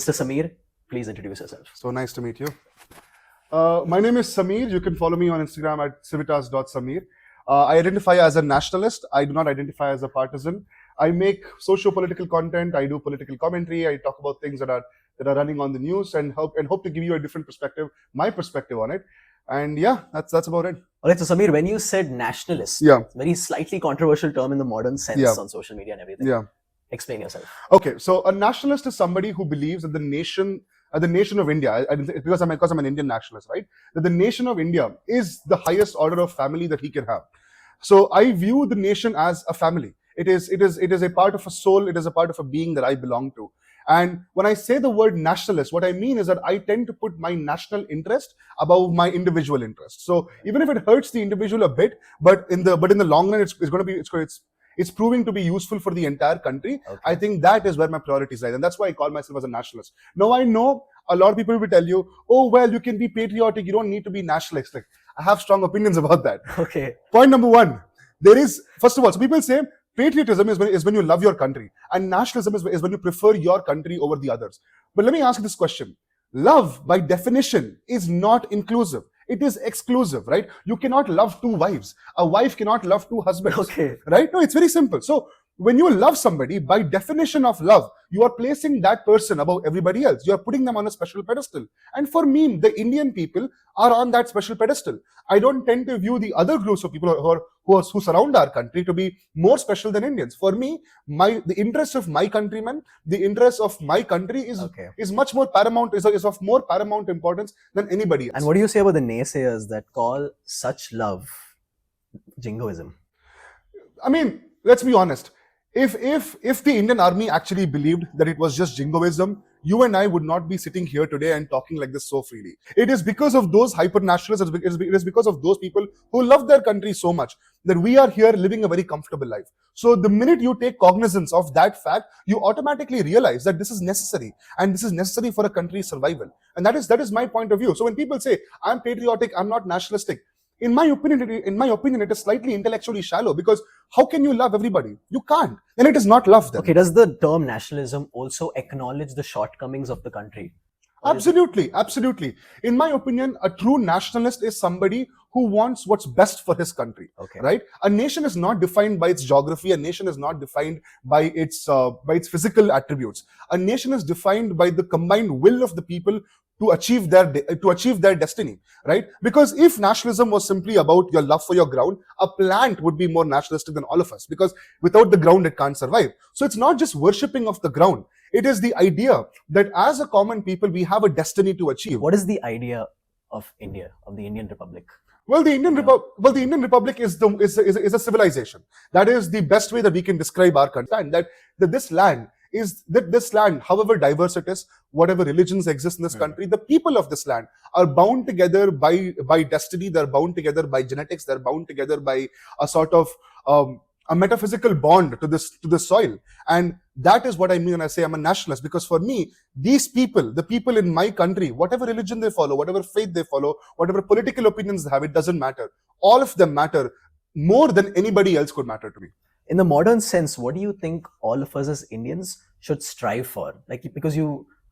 Mr. Samir, please introduce yourself. So nice to meet you. My name is Samir. You can follow me on Instagram at civitas.samir. I identify as a nationalist. I do not identify as a partisan. I make socio-political content. I do political commentary. I talk about things that are running on the news and hope to give you a different perspective, my perspective on it. And yeah, that's about it. All right, so Samir, when you said nationalist, it's a very slightly controversial term in the modern sense on social media and everything. Yeah. Explain yourself. Okay, so a nationalist is somebody who believes that the nation of India, because I'm an Indian nationalist, right? That the nation of India is the highest order of family that he can have. So I view the nation as a family. It is a part of a soul. It is a part of a being that I belong to. And when I say the word nationalist, what I mean is that I tend to put my national interest above my individual interest. So even if it hurts the individual a bit, but in the long run, it's proving to be useful for the entire country. Okay. I think that is where my priorities lie, and that's why I call myself as a nationalist. Now I know a lot of people will tell you, "Oh well, you can be patriotic. You don't need to be nationalistic." I have strong opinions about that. Okay. Point number one: first of all, so people say patriotism is when you love your country, and nationalism is when you prefer your country over the others. But let me ask you this question: love, by definition, is not inclusive. It is exclusive, right? You cannot love two wives. A wife cannot love two husbands. Okay. Right? No, it's very simple. So when you love somebody, by definition of love, you are placing that person above everybody else. You are putting them on a special pedestal. And for me, the Indian people are on that special pedestal. I don't tend to view the other groups of people who surround our country to be more special than Indians. For me, the interest of my countrymen, the interest of my country is much more paramount, is of more paramount importance than anybody else. And what do you say about the naysayers that call such love jingoism? I mean, let's be honest. If the Indian army actually believed that it was just jingoism, you and I would not be sitting here today and talking like this so freely. It is because of those hyper-nationalists, it is because of those people who love their country so much that we are here living a very comfortable life. So the minute you take cognizance of that fact, you automatically realize that this is necessary, and this is necessary for a country's survival. And that is my point of view. So when people say, I'm patriotic, I'm not nationalistic, in my opinion, it is slightly intellectually shallow, because how can you love everybody? You can't. Then it is not love then. Okay, does the term nationalism also acknowledge the shortcomings of the country? Absolutely, absolutely. In my opinion, a true nationalist is somebody who wants what's best for his country. Okay. Right? A nation is not defined by its geography. A nation is not defined by its physical attributes. A nation is defined by the combined will of the people to achieve their destiny, right? Because if nationalism was simply about your love for your ground, a plant would be more nationalistic than all of us, because without the ground, it can't survive. So it's not just worshipping of the ground. It is the idea that as a common people, we have a destiny to achieve. What is the idea of India, of the Indian Republic? Well, the Indian Republic is a civilization. That is the best way that we can describe our country. And that this land, however diverse it is, whatever religions exist in this country, the people of this land are bound together by destiny. They're bound together by genetics. They're bound together by a sort of a metaphysical bond to this soil. And that is what I mean when I say I'm a nationalist, because for me, these people, the people in my country, whatever religion they follow, whatever faith they follow, whatever political opinions they have, it doesn't matter. All of them matter more than anybody else could matter to me. In the modern sense, what do you think all of us as Indians should strive for? Like, because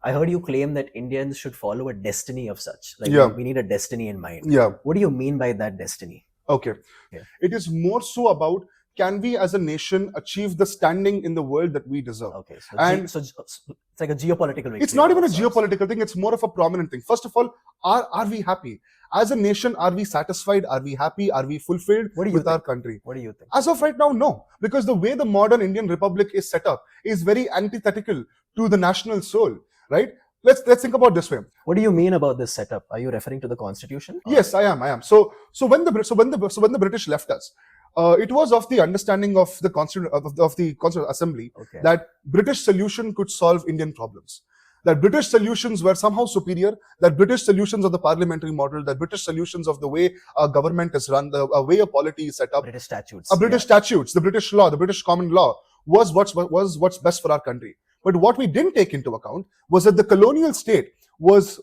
I heard you claim that Indians should follow a destiny of such. Like, we need a destiny in mind. Yeah. What do you mean by that destiny? Okay. Yeah. It is more so about, can we as a nation achieve the standing in the world that we deserve? Okay. So it's like a geopolitical thing. It's not even a geopolitical thing. It's more of a prominent thing. First of all, are we happy? As a nation, are we satisfied? Are we happy? Are we fulfilled with our country? What do you think? As of right now, no. Because the way the modern Indian Republic is set up is very antithetical to the national soul, right? Let's think about this way. What do you mean about this setup? Are you referring to the Constitution? Yes, I am. So when the British left us, it was of the understanding of the Constitutional Assembly that British solution could solve Indian problems. That British solutions were somehow superior, that British solutions of the parliamentary model, that British solutions of the way a government is run, the way a polity is set up, British statutes, the British law, the British common law was what's best for our country. But what we didn't take into account was that the colonial state was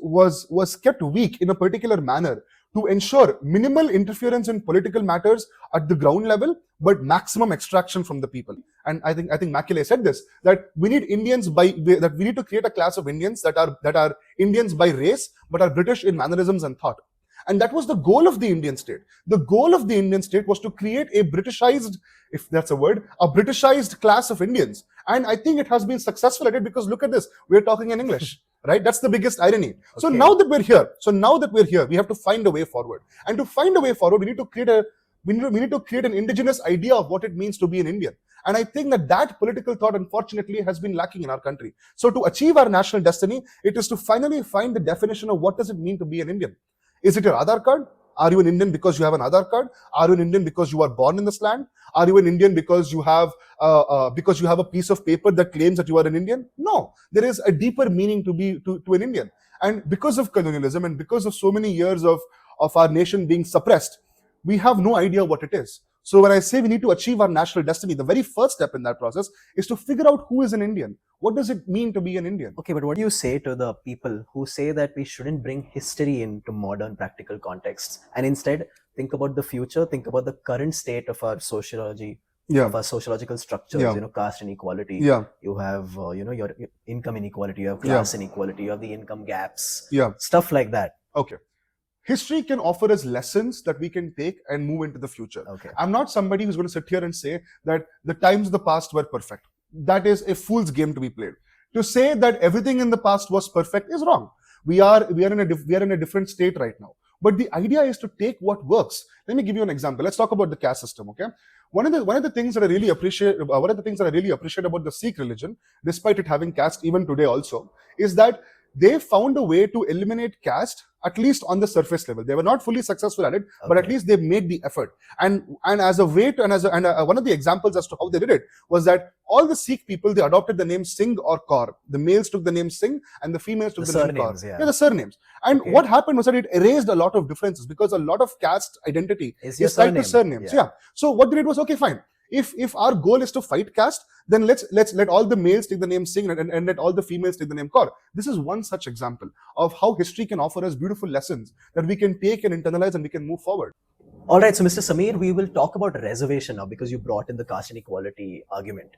kept weak in a particular manner to ensure minimal interference in political matters at the ground level, but maximum extraction from the people. And I think Macaulay said this, that we need that we need to create a class of Indians that are Indians by race, but are British in mannerisms and thought. And that was the goal of the Indian state. The goal of the Indian state was to create a Britishized, if that's a word, a Britishized class of Indians. And I think it has been successful at it, because look at this, we're talking in English, right? That's the biggest irony. Okay. So now that we're here, we have to find a way forward. And to find a way forward, we need to create an indigenous idea of what it means to be an Indian. And I think that political thought, unfortunately, has been lacking in our country. So to achieve our national destiny, it is to finally find the definition of what does it mean to be an Indian. Is it your Aadhaar card? Are you an Indian because you have an Aadhaar card? Are you an Indian because you are born in this land? Are you an Indian because you have a piece of paper that claims that you are an Indian? No, there is a deeper meaning to an Indian. And because of colonialism and because of so many years of our nation being suppressed, we have no idea what it is. So when I say we need to achieve our national destiny, the very first step in that process is to figure out who is an Indian. What does it mean to be an Indian? Okay, but what do you say to the people who say that we shouldn't bring history into modern practical contexts and instead think about the future, think about the current state of our sociology, of our sociological structures, caste inequality, you have, your income inequality, you have class inequality, you have the income gaps, stuff like that. Okay. History can offer us lessons that we can take and move into the future. Okay. I'm not somebody who's going to sit here and say that the times of the past were perfect. That is a fool's game to be played. To say that everything in the past was perfect is wrong. We are in a different state right now. But the idea is to take what works. Let me give you an example. Let's talk about the caste system. Okay, one of the things that I really appreciate about the Sikh religion, despite it having caste even today also, is that they found a way to eliminate caste, at least on the surface level. They were not fully successful at it, but at least they made the effort. And as a way to, one of the examples as to how they did it was that all the Sikh people, they adopted the name Singh or Kaur. The males took the name Singh and the females took the name Kaur. Yeah, the surnames. And what happened was that it erased a lot of differences, because a lot of caste identity is tied to surnames. Yeah. So what they did was, okay, fine. If our goal is to fight caste, then let's let all the males take the name Singh and let all the females take the name Kaur. This is one such example of how history can offer us beautiful lessons that we can take and internalize and we can move forward. All right, so Mr. Sameer, we will talk about reservation now, because you brought in the caste inequality argument.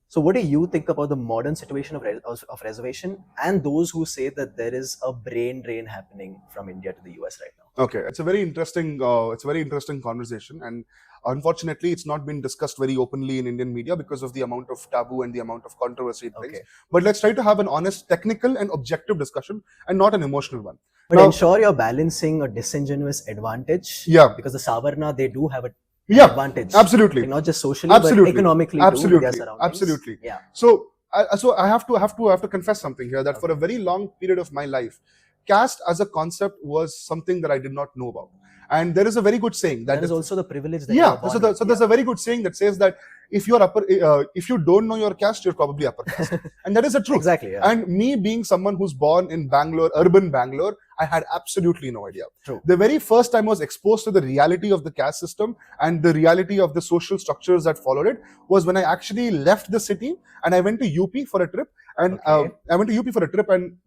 So what do you think about the modern situation of reservation and those who say that there is a brain drain happening from India to the US right now? Okay, it's a very interesting conversation, and unfortunately, it's not been discussed very openly in Indian media because of the amount of taboo and the amount of controversy it brings. But let's try to have an honest, technical and objective discussion and not an emotional one. But ensure you're balancing a disingenuous advantage. Yeah. Because the Savarna, they do have an advantage. Absolutely. Not just socially, but economically too, with their surroundings. Absolutely. Yeah. So I have to confess something here, that for a very long period of my life, caste as a concept was something that I did not know about. And there is a very good saying that is also the privilege that you are born with. There's a very good saying that says that if you don't know your caste, you're probably upper caste, and that is the truth. Exactly. Yeah. And me being someone who's born in Bangalore, urban Bangalore, I had absolutely no idea. True. The very first time I was exposed to the reality of the caste system and the reality of the social structures that followed it was when I actually left the city and I went to UP for a trip. And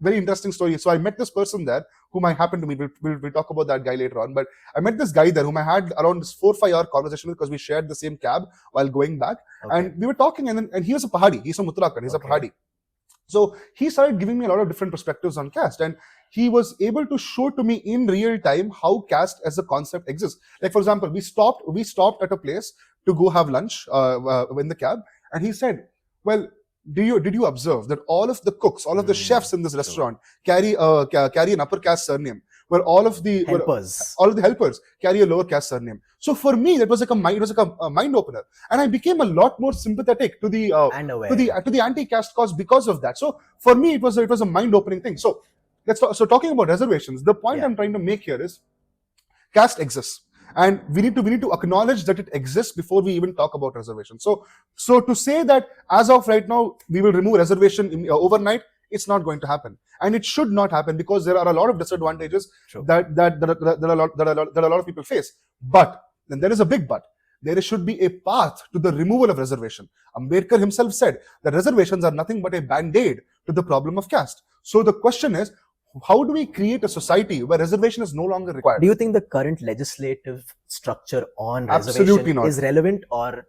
very interesting story. So I met this person there whom I happened to meet. We'll talk about that guy later on. But I met this guy there whom I had around this 4 or 5 hour conversation with, because we shared the same cab while going back. And we were talking, and he was a Pahadi. He's from Uttarakhand. He's a Pahadi. So he started giving me a lot of different perspectives on caste, and he was able to show to me in real time how caste as a concept exists. Like, for example, we stopped at a place to go have lunch in the cab, and he said, well, did you observe that all of the cooks, all of the chefs in this restaurant carry an upper caste surname, where all of the helpers carry a lower caste surname? So for me, that was like a mind opener, and I became a lot more sympathetic to the anti-caste cause because of that. So for me, it was a mind opening thing. So talking about reservations, the point I'm trying to make here is caste exists. And we need to acknowledge that it exists before we even talk about reservation. So to say that as of right now we will remove reservation overnight, it's not going to happen, and it should not happen, because there are a lot of disadvantages that a lot of people face. But then there is a big but. There should be a path to the removal of reservation. Ambedkar himself said that reservations are nothing but a band-aid to the problem of caste. So the question is, how do we create a society where reservation is no longer required? Do you think the current legislative structure on Absolutely reservation not. is relevant or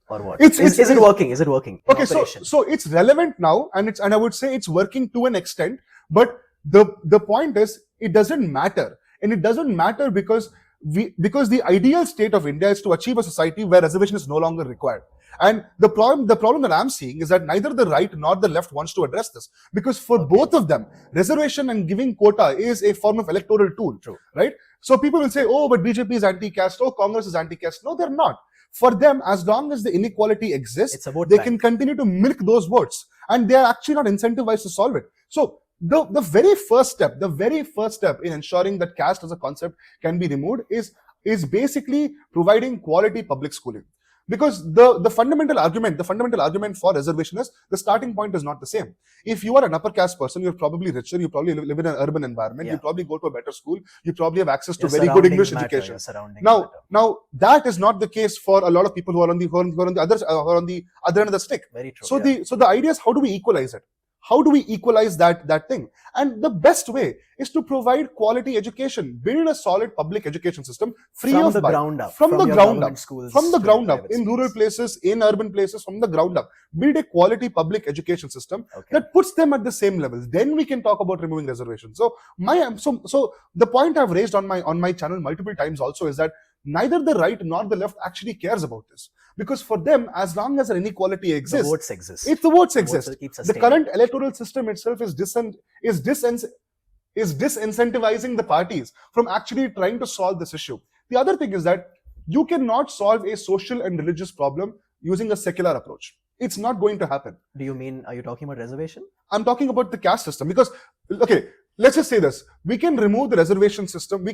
what? Is it working? Is it working? Okay, so it's relevant now, and I would say it's working to an extent, but the point is it doesn't matter, and it doesn't matter because the ideal state of India is to achieve a society where reservation is no longer required. And the problem that I'm seeing is that neither the right nor the left wants to address this, because for both of them, reservation and giving quota is a form of electoral tool. True. Right? So people will say, oh, but BJP is anti-caste, oh, Congress is anti-caste. No, they're not. For them, as long as the inequality exists, they can continue to milk those votes, and they are actually not incentivized to solve it. So the very first step in ensuring that caste as a concept can be removed is basically providing quality public schooling. Because the fundamental argument for reservation is the starting point is not the same. If you are an upper caste person, you're probably richer, you probably live in an urban environment, you probably go to a better school, you probably have access to very good English education. Now that is not the case for a lot of people who are on the other end of the stick. Very true. So the idea is, how do we equalize it? How do we equalize that thing? And the best way is to provide quality education, build a solid public education system free from of the ground up, from the ground up, schools, from the ground up, in rural places, in urban places, from the ground up. Build a quality public education system that puts them at the same level. Then we can talk about removing reservations. So the point I've raised on my channel multiple times also is that neither the right nor the left actually cares about this. Because for them, as long as an inequality exists, the votes exist. If the votes exist, the current electoral system itself is disincentivizing the parties from actually trying to solve this issue. The other thing is that you cannot solve a social and religious problem using a secular approach. It's not going to happen. Do you mean, are you talking about reservation? I'm talking about the caste system, because, okay, let's just say this. We can remove the reservation system.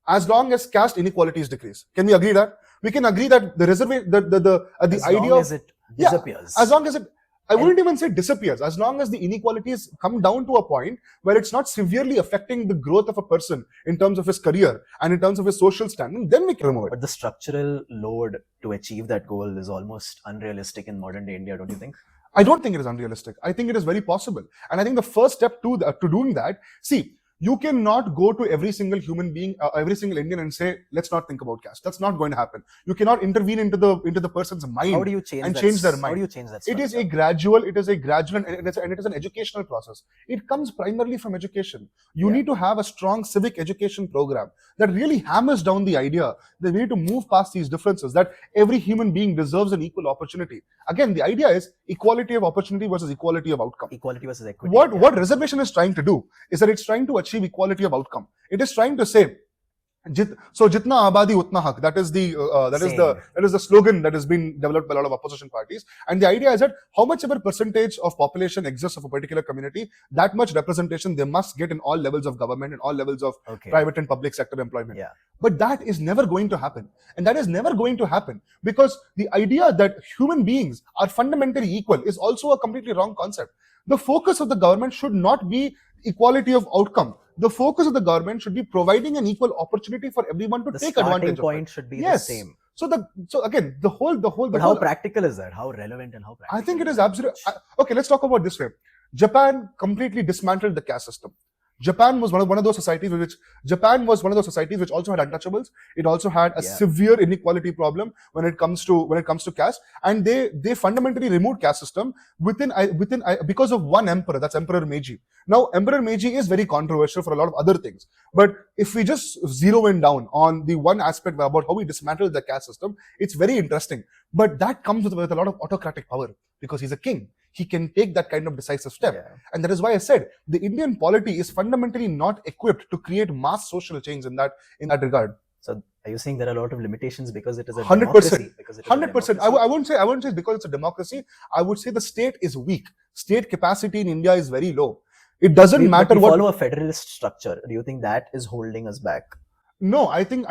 As long as caste inequalities decrease. Can we agree that? We can agree that the reservation, the idea as it disappears. As long as it, I wouldn't even say disappears. As long as the inequalities come down to a point where it's not severely affecting the growth of a person in terms of his career and in terms of his social standing, then we can remove it. But the structural load to achieve that goal is almost unrealistic in modern day India, don't you think? I don't think it is unrealistic. I think it is very possible. And I think the first step to doing that, see, you cannot go to every single human being, every single Indian, and say, let's not think about caste. That's not going to happen. You cannot intervene into the person's mind. How do you change their mind? How do you change that structure? It is a gradual, and it is an educational process. It comes primarily from education. You need to have a strong civic education program that really hammers down the idea that we need to move past these differences, that every human being deserves an equal opportunity. Again, the idea is equality of opportunity versus equality of outcome. Equality versus equity. What reservation is trying to do is that it's trying to achieve equality of outcome. It is trying to say, so jitna abadi utna hak. That is the slogan that has been developed by a lot of opposition parties. And the idea is that how much ever percentage of population exists of a particular community, that much representation they must get in all levels of government and all levels of private and public sector employment. Yeah. But that is never going to happen. And that is never going to happen because the idea that human beings are fundamentally equal is also a completely wrong concept. The focus of the government should not be equality of outcome. The focus of the government should be providing an equal opportunity for everyone to take advantage of it. The starting point should be the same. So again, the whole. But how practical is that? How relevant and how practical? I think it is absolutely. Okay, let's talk about this way. Japan completely dismantled the caste system. Japan was one of those societies which also had untouchables. It also had a severe inequality problem when it comes to caste, and they fundamentally removed caste system because of one emperor. That's Emperor Meiji. Now, Emperor Meiji is very controversial for a lot of other things, but if we just zero in down on the one aspect about how we dismantled the caste system, it's very interesting. But that comes with a lot of autocratic power because he's a king. He can take that kind of decisive step. And that is why I said the Indian polity is fundamentally not equipped to create mass social change in that regard. So are you saying there are a lot of limitations because it is a 100%. democracy? 100%. I wouldn't say it's because it's a democracy. I would say the state is weak. State capacity in India is very low. It doesn't matter what. We follow a federalist structure. Do you think that is holding us back? No, I think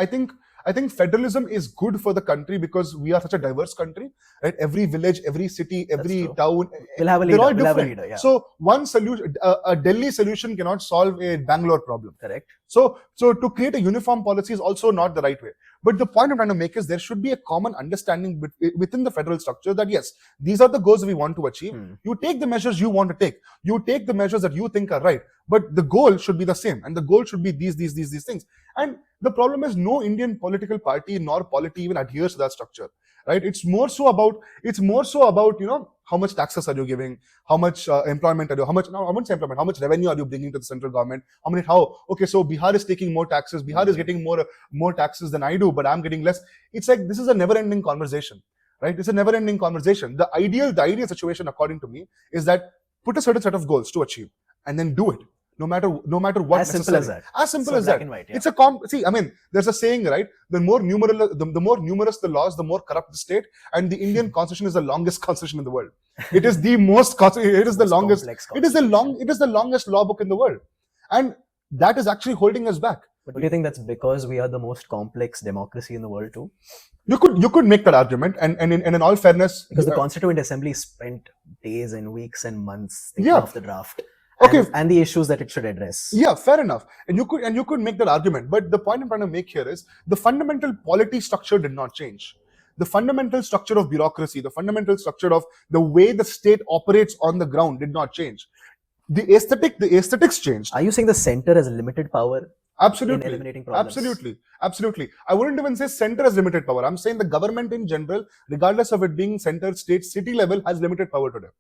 I think federalism is good for the country because we are such a diverse country, right? Every village, every city, every town, we'll have a leader. they're all We'll have a different. leader, yeah. So one solution, a Delhi solution cannot solve a Bangalore problem. Correct. So to create a uniform policy is also not the right way. But the point I'm trying to make is there should be a common understanding within the federal structure that yes, these are the goals we want to achieve. You take the measures you want to take. You take the measures that you think are right. But the goal should be the same. And the goal should be these things. And the problem is no Indian political party nor polity even adheres to that structure. Right? It's more so about how much taxes are you giving, how much employment are you, how much revenue are you bringing to the central government, so Bihar is taking more taxes, Bihar is getting more taxes than I do, but I'm getting less. It's like this is a never-ending conversation, right? It's a never-ending conversation. The ideal situation, according to me, is that put a certain set of goals to achieve and then do it. No matter what. As simple as that. As simple as that. White, yeah. It's there's a saying, right? The more numerous the laws, the more corrupt the state. And the Indian constitution is the longest constitution in the world. It is the most. It is the longest. It is the longest law book in the world, and that is actually holding us back. But do you think that's because we are the most complex democracy in the world too? You could make that argument, and in all fairness, because the Constituent Assembly spent days and weeks and months thinking of the draft. And the issues that it should address. Yeah, fair enough. And you could make that argument. But the point I'm trying to make here is the fundamental polity structure did not change. The fundamental structure of bureaucracy, the fundamental structure of the way the state operates on the ground did not change. The aesthetics changed. Are you saying the center has limited power? Absolutely. In eliminating problems? Absolutely. I wouldn't even say center has limited power. I'm saying the government in general, regardless of it being center, state, city level, has limited power today.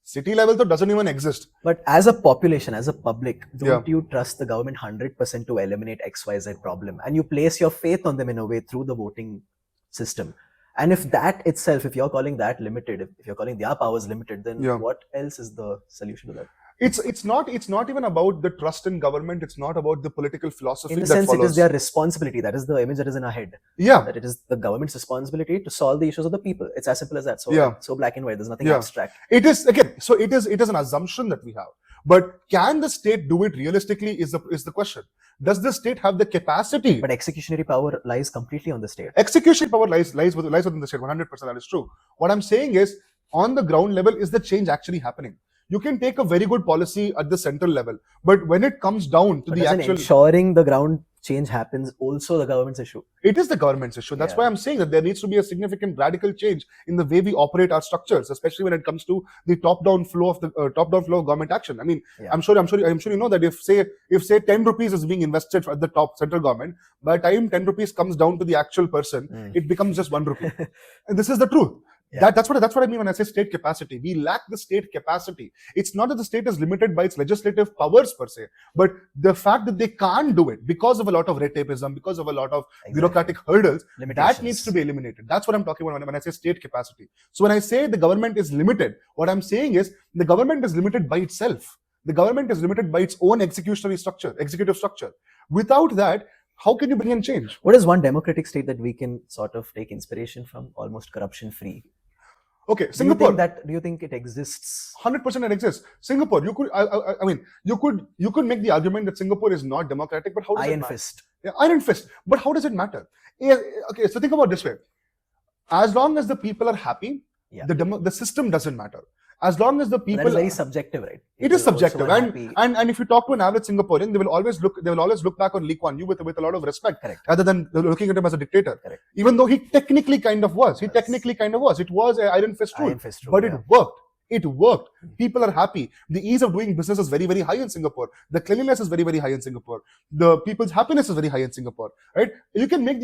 City level doesn't even exist. But as a population, as a public, don't you trust the government 100% to eliminate XYZ problem? And you place your faith on them in a way through the voting system. And if that itself, if you're calling that limited, if you're calling their powers limited, then what else is the solution to that? It's not even about the trust in government. It's not about the political philosophy. In the sense, it is their responsibility. That is the image that is in our head. Yeah. That it is the government's responsibility to solve the issues of the people. It's as simple as that. So black and white. There's nothing abstract. It is again. So it is an assumption that we have. But can the state do it realistically? Is the question. Does the state have the capacity? But executionary power lies completely on the state. Executionary power lies within the state. 100%. That is true. What I'm saying is, on the ground level, is the change actually happening? You can take a very good policy at the central level, but when it comes down to the actual ensuring the ground change happens, also the government's issue. It is the government's issue. That's why I'm saying that there needs to be a significant radical change in the way we operate our structures, especially when it comes to the top-down flow of government action. I mean, I'm sure you know that if say 10 rupees is being invested at the top central government, by the time 10 rupees comes down to the actual person, it becomes just 1 rupee. And this is the truth. That's what I mean when I say state capacity. We lack the state capacity. It's not that the state is limited by its legislative powers per se, but the fact that they can't do it because of a lot of red tapeism, because of a lot of bureaucratic hurdles, that needs to be eliminated. That's what I'm talking about when I say state capacity. So when I say the government is limited, what I'm saying is the government is limited by itself. The government is limited by its own executive structure. Without that, how can you bring in change? What is one democratic state that we can sort of take inspiration from, almost corruption-free? Okay, Singapore. Do you think it exists? 100% it exists. Singapore, you could make the argument that Singapore is not democratic, but how does it matter? Fist. Yeah, iron fist. But how does it matter? Okay, so think about it this way. As long as the people are happy, the system doesn't matter. As long as the people, that is very subjective, right? It is subjective, and if you talk to an average Singaporean, they will always look back on Lee Kuan Yew with a lot of respect, rather than looking at him as a dictator. Correct. Even though he technically kind of was. It was an iron fist rule, but it worked. It worked. People are happy. The ease of doing business is very, very high in Singapore. The cleanliness is very, very high in Singapore. The people's happiness is very high in Singapore. Right? You can make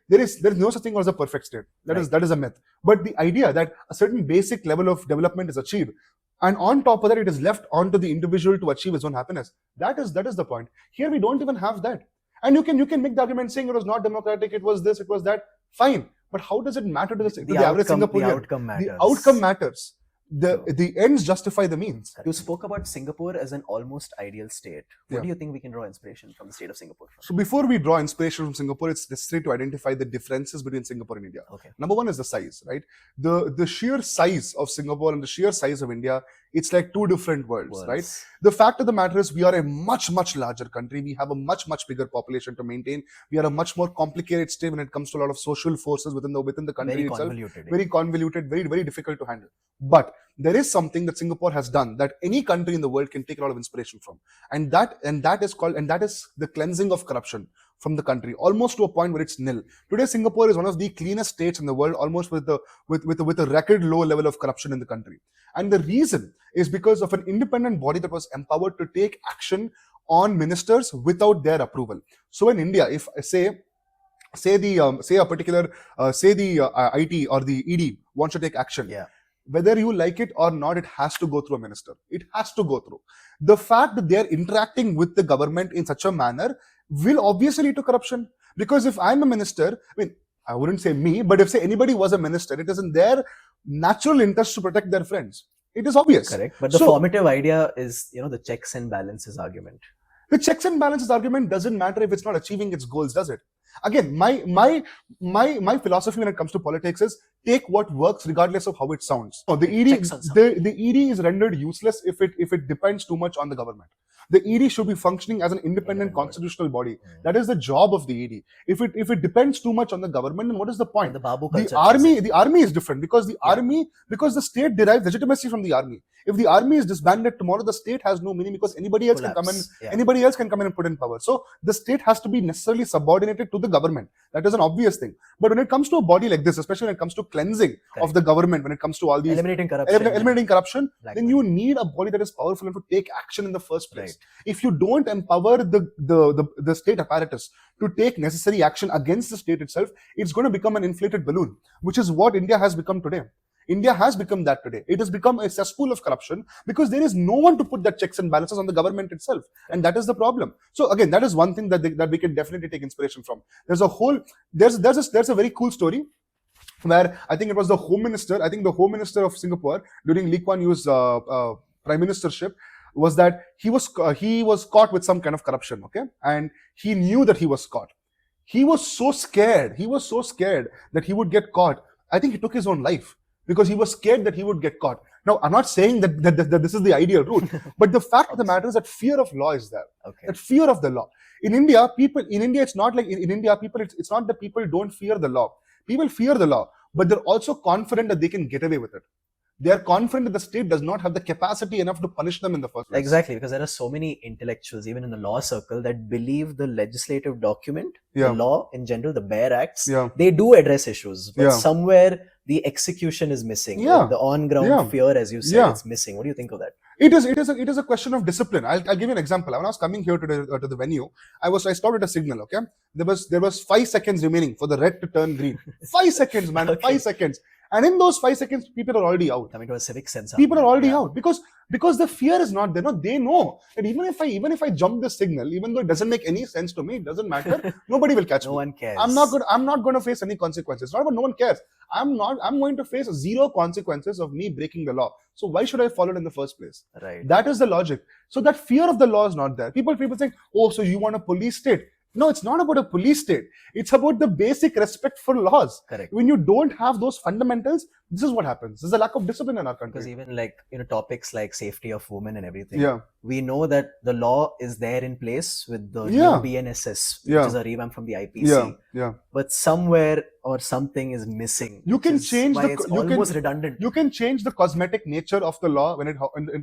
there is no such thing as a perfect state. That is a myth. But the idea that a certain basic level of development is achieved, and on top of that, it is left onto the individual to achieve his own happiness. That is the point. Here we don't even have that. And you can make the argument saying it was not democratic, it was this, it was that. Fine. But how does it matter to the average Singaporean? The outcome matters. The outcome matters. The ends justify the means. You spoke about Singapore as an almost ideal state. What do you think we can draw inspiration from the state of Singapore from? So before we draw inspiration from Singapore, it's necessary to identify the differences between Singapore and India. Okay. Number one is the size, right? The sheer size of Singapore and the sheer size of India It's like two different worlds, right? Worlds. The fact of the matter is we are a much, much larger country. We have a much, much bigger population to maintain. We are a much more complicated state when it comes to a lot of social forces within the country Very itself. convoluted. Very convoluted, very, very difficult to handle. But there is something that Singapore has done that any country in the world can take a lot of inspiration from. And that is the cleansing of corruption from the country, almost to a point where it's nil. Today, Singapore is one of the cleanest states in the world, almost with a record low level of corruption in the country. And the reason is because of an independent body that was empowered to take action on ministers without their approval. So in India, if the IT or the ED wants to take action, whether you like it or not, it has to go through a minister. It has to go through. The fact that they are interacting with the government in such a manner will obviously lead to corruption. Because if I'm a minister, I wouldn't say me, but if say anybody was a minister, it is in their natural interest to protect their friends. It is obvious. Correct. But the formative idea is, the checks and balances argument. The checks and balances argument doesn't matter if it's not achieving its goals, does it? Again, my philosophy when it comes to politics is take what works regardless of how it sounds. The ED is rendered useless if it depends too much on the government. The ED should be functioning as an independent constitutional body. That is the job of the ED. If it depends too much on the government, then what is the point? The army is different because the state derives legitimacy from the army. If the army is disbanded tomorrow, the state has no meaning because anybody else can come in and put in power. So the state has to be necessarily subordinated to the government. That is an obvious thing. But when it comes to a body like this, especially when it comes to cleansing of the government, when it comes to all these eliminating corruption, then you need a body that is powerful enough to take action in the first place. If you don't empower the state apparatus to take necessary action against the state itself, it's going to become an inflated balloon, which is what India has become today. India has become that today. It has become a cesspool of corruption because there is no one to put that checks and balances on the government itself. And that is the problem. So again, that is one thing that we can definitely take inspiration from. There's a very cool story where I think it was the Home Minister, the Home Minister of Singapore during Lee Kuan Yew's prime ministership, was that he was caught with some kind of corruption, okay? And he knew that he was caught. He was so scared that he would get caught. I think he took his own life because he was scared that he would get caught. Now, I'm not saying that this is the ideal route, but the fact of the matter is that fear of law is there. Okay. That fear of the law. In India, it's not like in India, it's not that people don't fear the law. People fear the law, but they're also confident that they can get away with it. They are confident that the state does not have the capacity enough to punish them in the first place. Exactly, because there are so many intellectuals, even in the law circle, that believe the legislative document, the law in general, the bare acts, they do address issues, but somewhere the execution is missing. The on-ground fear, as you said, it's missing. What do you think of that? It is a question of discipline. I'll give you an example. When I was coming here to the venue, I stopped at a signal. Okay, there was 5 seconds remaining for the red to turn green. 5 seconds, man. Okay. 5 seconds. And in those 5 seconds, people are already out. Coming to a civic sense. People are already out because the fear is not there. No, they know that even if I jump the signal, even though it doesn't make any sense to me, it doesn't matter. Nobody will catch me. No one cares. I'm not going to face any consequences. It's not about no one cares. I'm going to face 0 consequences of me breaking the law. So why should I follow it in the first place? Right. That is the logic. So that fear of the law is not there. People think, oh, so you want a police state? No, it's not about a police state. It's about the basic respect for laws. Correct. When you don't have those fundamentals, this is what happens. There's a lack of discipline in our country. Because even topics like safety of women and everything, we know that the law is there in place with the new BNSS, which is a revamp from the IPC. But somewhere or something is missing. You can change almost redundant. You can change the cosmetic nature of the law when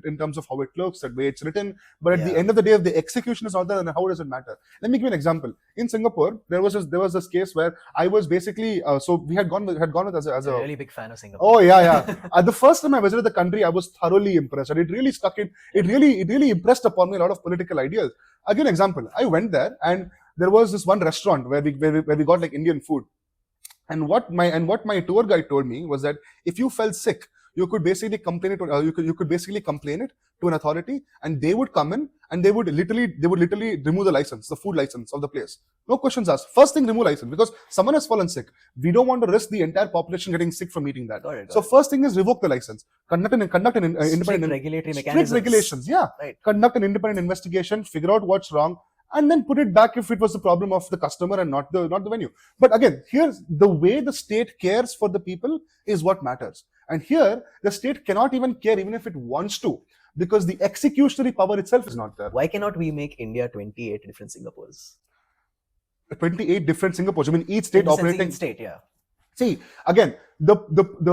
in terms of how it looks, the way it's written. But at the end of the day, if the execution is not there, then how does it matter? Let me give you an example. In Singapore, there was this case where I was basically so we had gone with as a really big fan of Singapore. Oh yeah. The first time I visited the country, I was thoroughly impressed, and it really stuck in. It really impressed upon me a lot of political ideas. I'll give an example. I went there, and there was this one restaurant where we got like Indian food. And what my tour guide told me was that if you felt sick, you could basically complain it. You could basically complain it to an authority, and they would come in and they would literally remove the license, the food license of the place. No questions asked. First thing, remove license because someone has fallen sick. We don't want to risk the entire population getting sick from eating that. So first thing is revoke the license. Conduct an independent regulatory mechanisms. Strict regulations. Yeah. Right. Conduct an independent investigation. Figure out what's wrong. And then put it back if it was the problem of the customer and not the venue. But again, here's the way the state cares for the people is what matters. And here, the state cannot even care, even if it wants to, because the executionary power itself is not there. Why cannot we make India 28 different Singapores? 28 different Singapores. I mean, each state In the sense operating. each state, yeah. See, again, the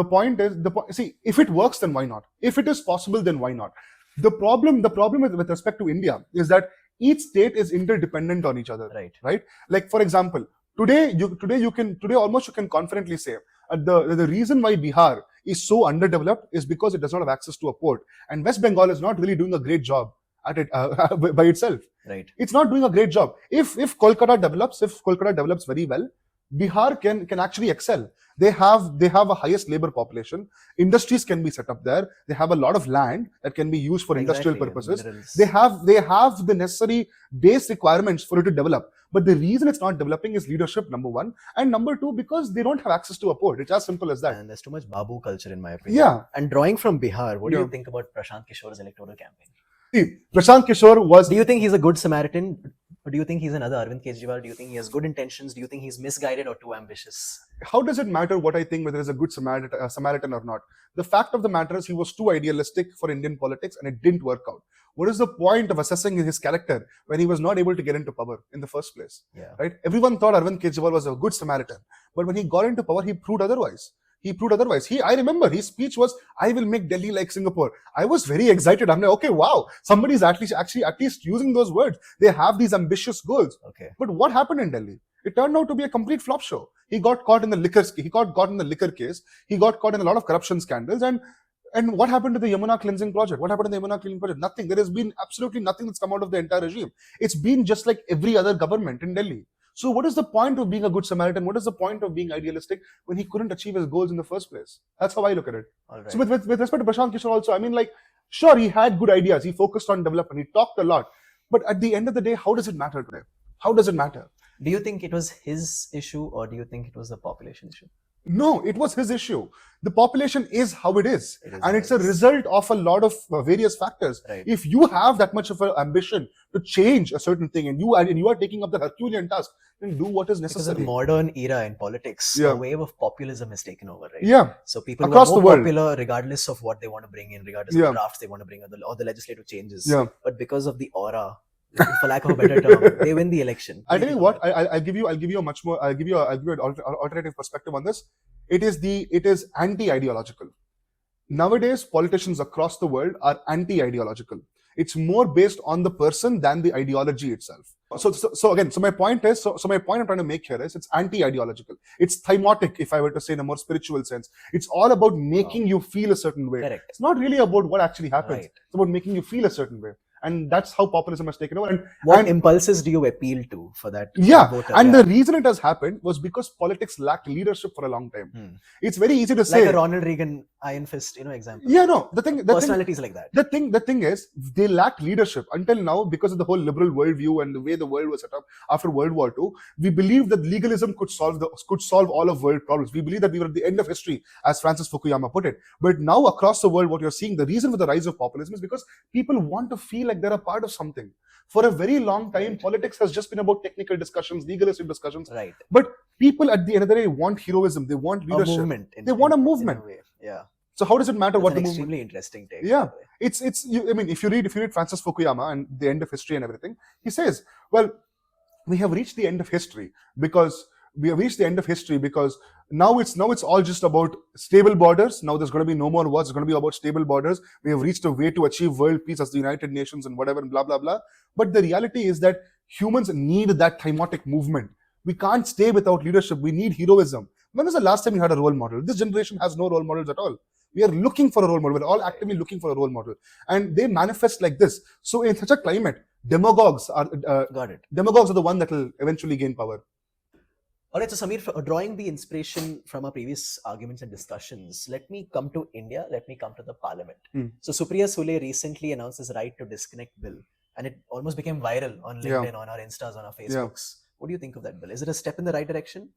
point is, see, if it works, then why not? If it is possible, then why not? The problem with respect to India is that each state is interdependent on each other. Right? Like, for example, today you can confidently say the reason why Bihar is so underdeveloped is because it does not have access to a port, and West Bengal is not really doing a great job at it by itself. Right. It's not doing a great job. If Kolkata develops very well, Bihar can actually excel. They have a highest labor population. Industries can be set up there. They have a lot of land that can be used for industrial purposes. They have the necessary base requirements for it to develop. But the reason it's not developing is leadership, number one, and number two, because they don't have access to a port. It's as simple as that. And there's too much Babu culture, in my opinion. Yeah. And drawing from Bihar, what do you think about Prashant Kishor's electoral campaign? See, Prashant Kishore was. Do you think he's a good Samaritan? Or do you think he's another Arvind Kejriwal? Do you think he has good intentions? Do you think he's misguided or too ambitious? How does it matter what I think, whether he's a good Samaritan or not? The fact of the matter is he was too idealistic for Indian politics and it didn't work out. What is the point of assessing his character when he was not able to get into power in the first place? Yeah. Right? Everyone thought Arvind Kejriwal was a good Samaritan. But when he got into power, he proved otherwise. I remember his speech was, I will make Delhi like Singapore. I was very excited. I'm like, okay, wow, somebody's at least using those words. They have these ambitious goals. Okay. But what happened in Delhi? It turned out to be a complete flop show. He got caught in the liquor case. He got caught in a lot of corruption scandals. And what happened to the Yamuna cleansing project? Nothing. There has been absolutely nothing that's come out of the entire regime. It's been just like every other government in Delhi. So what is the point of being a good Samaritan? What is the point of being idealistic when he couldn't achieve his goals in the first place? That's how I look at it. Right. So with respect to Prashant Kishore also, I mean, like, sure, he had good ideas. He focused on development. He talked a lot. But at the end of the day, how does it matter today? How does it matter? Do you think it was his issue or do you think it was the population issue? No, it was his issue. The population is how it is. And it's a result of a lot of various factors. Right. If you have that much of an ambition to change a certain thing and you are taking up the Herculean task, then do what is necessary. Because in the modern era in politics, a wave of populism has taken over, right? Yeah. So people across were the more world, popular regardless of what they want to bring in, regardless of the drafts they want to bring or the legislative changes. Yeah. But because of the aura, for lack of a better term, they win the election. I tell you what, I'll give you a much more, I'll give you an alternative perspective on this. It is anti-ideological. Nowadays, politicians across the world are anti-ideological. It's more based on the person than the ideology itself. So my point I'm trying to make here is it's anti-ideological. It's thymotic, if I were to say in a more spiritual sense. It's all about making you feel a certain way. Correct. It's not really about what actually happens. Right. It's about making you feel a certain way. And that's how populism has taken over. And what impulses do you appeal to for that? Voter? The reason it has happened was because politics lacked leadership for a long time. It's very easy to say, like a Ronald Reagan iron fist, example. Yeah, no. The personalities like that. The thing is, they lacked leadership until now because of the whole liberal worldview and the way the world was set up after World War II. We believed that legalism could solve all of world problems. We believe that we were at the end of history, as Francis Fukuyama put it. But now across the world, what you're seeing, the reason for the rise of populism is because people want to feel like they're a part of something. For a very long time, politics has just been about technical discussions, legalistic discussions. Right. But people at the end of the day want heroism. They want leadership. A movement. They want a movement. Yeah. So how does it matter what the movement? Extremely interesting take. Yeah, if you read Francis Fukuyama and the end of history and everything, he says, well, we have reached the end of history because now it's all just about stable borders. Now there's going to be no more wars. It's going to be about stable borders. We have reached a way to achieve world peace as the United Nations and whatever and blah blah blah. But the reality is that humans need that thymotic movement. We can't stay without leadership. We need heroism. When was the last time you had a role model? This generation has no role models at all. We are looking for a role model. We're all actively looking for a role model. And they manifest like this. So in such a climate, demagogues are the one that will eventually gain power. All right, so Samir, drawing the inspiration from our previous arguments and discussions, let me come to India. Let me come to the parliament. So Supriya Sule recently announced his right to disconnect bill. And it almost became viral on LinkedIn, on our Instas, on our Facebooks. What do you think of that bill? Is it a step in the right direction?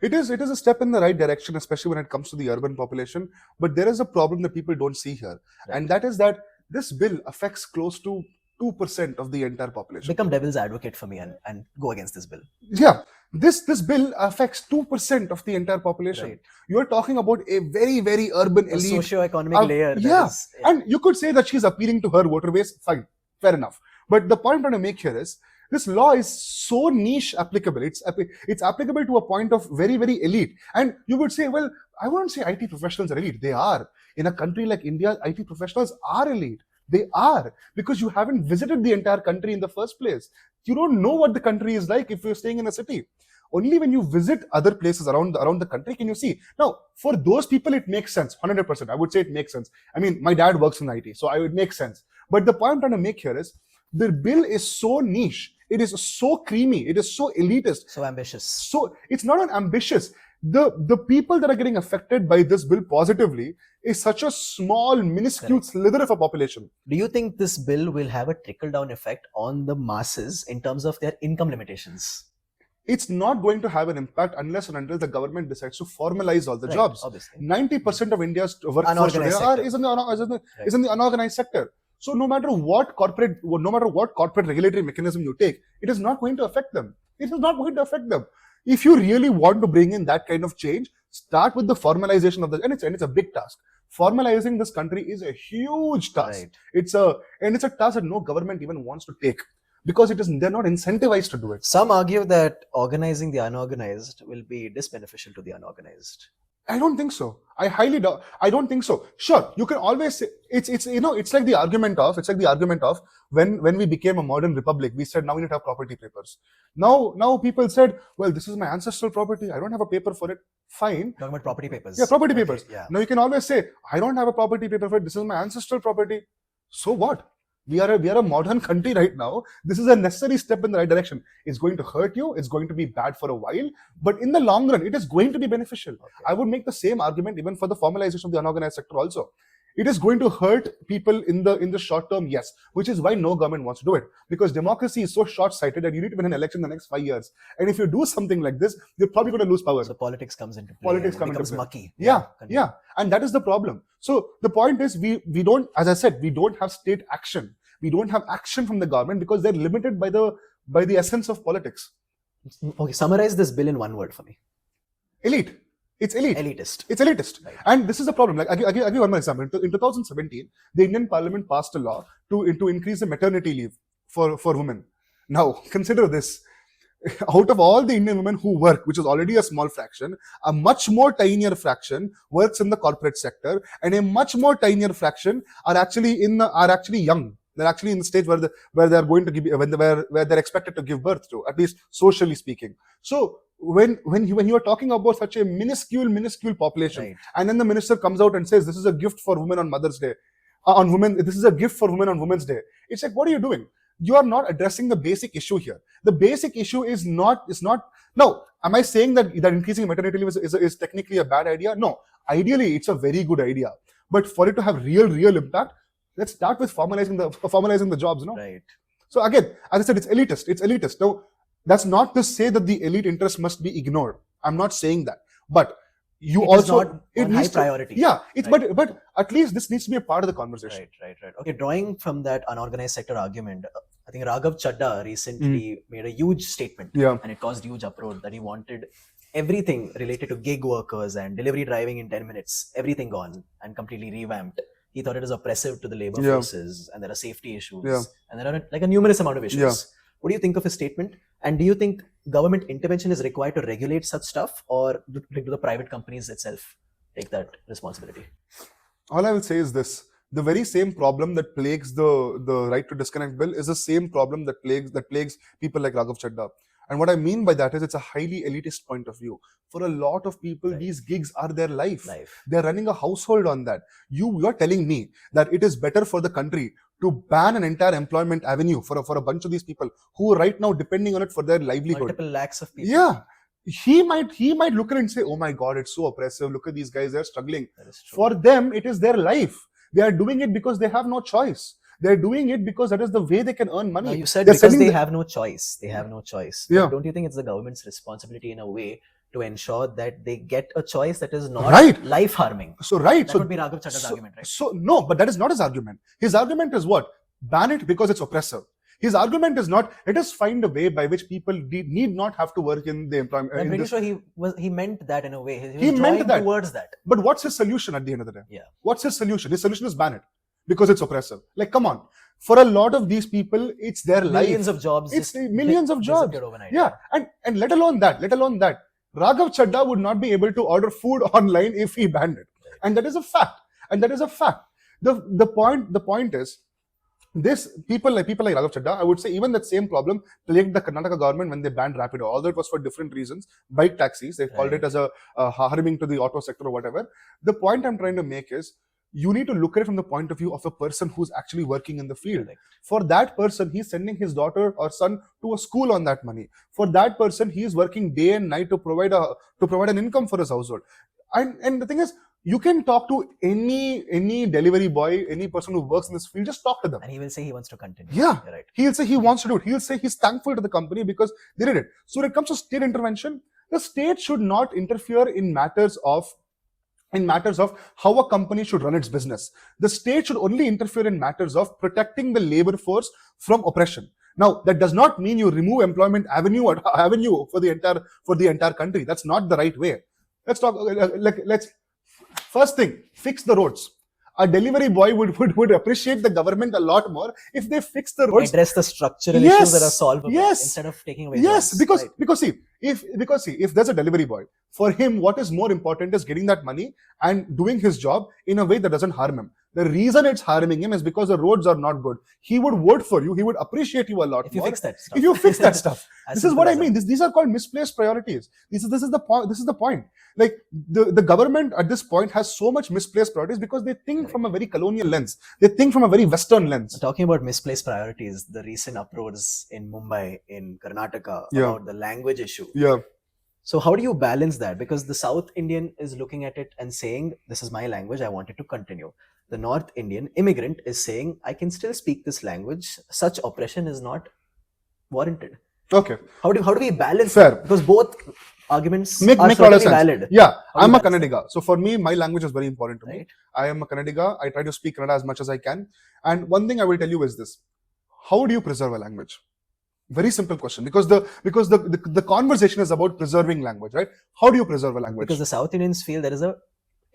It is a step in the right direction, especially when it comes to the urban population. But there is a problem that people don't see here. Right. And that is that this bill affects close to 2% of the entire population. Become devil's advocate for me and go against this bill. Yeah. This bill affects 2% of the entire population. Right. You are talking about a very, very urban A elite. socio-economic layer. Yeah. That is, And you could say that she's appealing to her voter base. Fine, fair enough. But the point I'm trying to make here is this law is so niche applicable. It's applicable to a point of very, very elite. And you would say, well, I wouldn't say IT professionals are elite. They are. In a country like India, IT professionals are elite. They are, because you haven't visited the entire country in the first place. You don't know what the country is like if you're staying in a city. Only when you visit other places around the country can you see. Now, for those people, it makes sense. 100%. I would say it makes sense. I mean, my dad works in IT, so I would make sense. But the point I'm trying to make here is the bill is so niche. It is so creamy. It is so elitist. so ambitious. So it's not an ambitious. The people that are getting affected by this bill positively is such a small, minuscule slither of a population. Do you think this bill will have a trickle-down effect on the masses in terms of their income limitations? It's not going to have an impact unless and until the government decides to formalize all the jobs. Obviously. 90% of India's workforce today is in the unorganized sector. So no matter what corporate regulatory mechanism you take, it is not going to affect them. It is not going to affect them. If you really want to bring in that kind of change, start with the formalization of the, and it's a big task. Formalizing this country is a huge task. Right. It's a task that no government even wants to take, because they're not incentivized to do it. Some argue that organizing the unorganized will be disbeneficial to the unorganized. I don't think so. I don't think so. Sure, you can always say it's like the argument of when we became a modern republic, we said now we need to have property papers. Now people said, well, this is my ancestral property. I don't have a paper for it. Fine. Talking about property papers. Yeah, property papers. Yeah. Now you can always say, I don't have a property paper for it. This is my ancestral property. So what? We are a modern country right now. This is a necessary step in the right direction. It's going to hurt you. It's going to be bad for a while, but in the long run, it is going to be beneficial. Okay. I would make the same argument even for the formalization of the unorganized sector also. It is going to hurt people in the short term, yes, which is why no government wants to do it, because democracy is so short-sighted that you need to win an election in the next 5 years. And if you do something like this, you're probably going to lose power. So politics comes into play. Politics becomes mucky. Yeah. And that is the problem. So the point is, we don't, as I said, we don't have state action. We don't have action from the government because they're limited by the essence of politics. Okay, summarize this bill in one word for me. Elite. It's elite. Elitist. It's elitist. Right. And this is the problem. Like, I'll give one more example. In 2017, the Indian Parliament passed a law to increase the maternity leave for women. Now, consider this. Out of all the Indian women who work, which is already a small fraction, a much more tinier fraction works in the corporate sector, and a much more tinier fraction are actually young. They're actually in the stage where they're going to give, where they're expected to give birth to, at least socially speaking. So when you are talking about such a minuscule population, right, and then the minister comes out and says this is a gift for women on Mother's Day, this is a gift for women on Women's Day. It's like, what are you doing? You are not addressing the basic issue here. The basic issue is not. Now, am I saying that increasing maternity leave is technically a bad idea? No. Ideally, it's a very good idea. But for it to have real impact, let's start with formalizing the jobs, no? Right. So again, as I said, it's elitist. Now, that's not to say that the elite interest must be ignored. I'm not saying that. But it needs priority. Yeah, right. but at least this needs to be a part of the conversation. Right. Okay, drawing from that unorganized sector argument, I think Raghav Chadha recently made a huge statement, and it caused huge uproar, that he wanted everything related to gig workers and delivery driving in 10 minutes, everything gone and completely revamped. He thought it is oppressive to the labor forces, and there are safety issues, and there are like a numerous amount of issues. Yeah. What do you think of his statement? And do you think government intervention is required to regulate such stuff, or do the private companies itself take that responsibility? All I will say is this: the very same problem that plagues the right to disconnect bill is the same problem that plagues people like Raghav Chadha. And what I mean by that is, it's a highly elitist point of view. For a lot of people, these gigs are their life. They're running a household on that. You're telling me that it is better for the country to ban an entire employment avenue for a bunch of these people who are right now depending on it for their livelihood. Multiple lakhs of people. Yeah. He might look at it and say, oh my God, it's so oppressive. Look at these guys, they're struggling. For them, it is their life. They are doing it because they have no choice. They're doing it because that is the way they can earn money. Now you said because they have no choice. They have no choice. Yeah. Don't you think it's the government's responsibility in a way to ensure that they get a choice that is not life harming? That would be Raghav Chadha's argument, right? So no, but that is not his argument. His argument is what? Ban it because it's oppressive. His argument is not, let us find a way by which people need not have to work in the employment. I'm pretty sure he meant that in a way. He was meant that towards that. But what's his solution at the end of the day? Yeah. What's his solution? His solution is ban it because it's oppressive. Like, come on. For a lot of these people, it's their millions life. of jobs. It's millions of jobs. Overnight. Yeah, and let alone that. Raghav Chadda would not be able to order food online if he banned it, and that is a fact. The point is, this people like Raghav Chadda, I would say even that same problem plagued the Karnataka government when they banned Rapido, although it was for different reasons. Bike taxis, they called it as a harming to the auto sector or whatever. The point I'm trying to make is, you need to look at it from the point of view of a person who's actually working in the field. Correct. For that person, he's sending his daughter or son to a school on that money. For that person, he's working day and night to provide an income for his household. And the thing is, you can talk to any delivery boy, any person who works in this field, just talk to them. And he will say he wants to continue. Yeah. You're right. He'll say he wants to do it. He'll say he's thankful to the company because they did it. So when it comes to state intervention, the state should not interfere in matters of how a company should run its business. The state should only interfere in matters of protecting the labor force from oppression. Now, that does not mean you remove employment avenue for the entire country. That's not the right way. Let's talk. Let's first thing, fix the roads. A delivery boy would appreciate the government a lot more if they fix the roads. Address the structural issues that are solvable instead of taking away. Yes, because see, if there's a delivery boy, for him, what is more important is getting that money and doing his job in a way that doesn't harm him. The reason it's harming him is because the roads are not good. He would vote for you. He would appreciate you a lot if you more. Fix that stuff. If you fix that stuff. This is what I mean. These are called misplaced priorities. This is the point. Like the government at this point has so much misplaced priorities because they think from a very colonial lens. They think from a very Western lens. Talking about misplaced priorities, the recent uproars in Mumbai, in Karnataka, about the language issue. Yeah. So how do you balance that? Because the South Indian is looking at it and saying, this is my language, I want it to continue. The North Indian immigrant is saying, I can still speak this language. Such oppression is not warranted. Okay. How do we balance Fair. That? Because both arguments make are a lot of sense. Valid. Yeah, I'm a Kannadiga. So for me, my language is very important to me. I am a Kannadiga. I try to speak Kannada as much as I can. And one thing I will tell you is this. How do you preserve a language? Very simple question, because the conversation is about preserving language, right? How do you preserve a language? Because the South Indians feel there is a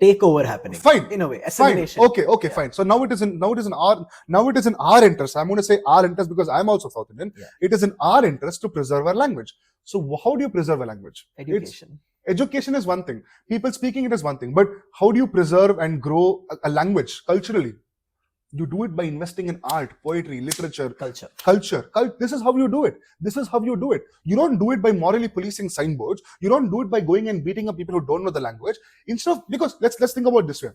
takeover happening. Fine. In a way, assimilation. Fine. Okay, fine. So now it is in our interest. I'm going to say our interest because I'm also South Indian. Yeah. It is in our interest to preserve our language. So how do you preserve a language? Education. Education is one thing. People speaking it is one thing. But how do you preserve and grow a language culturally? You do it by investing in art, poetry, literature, culture. This is how you do it. You don't do it by morally policing signboards. You don't do it by going and beating up people who don't know the language. Because let's think about it this way.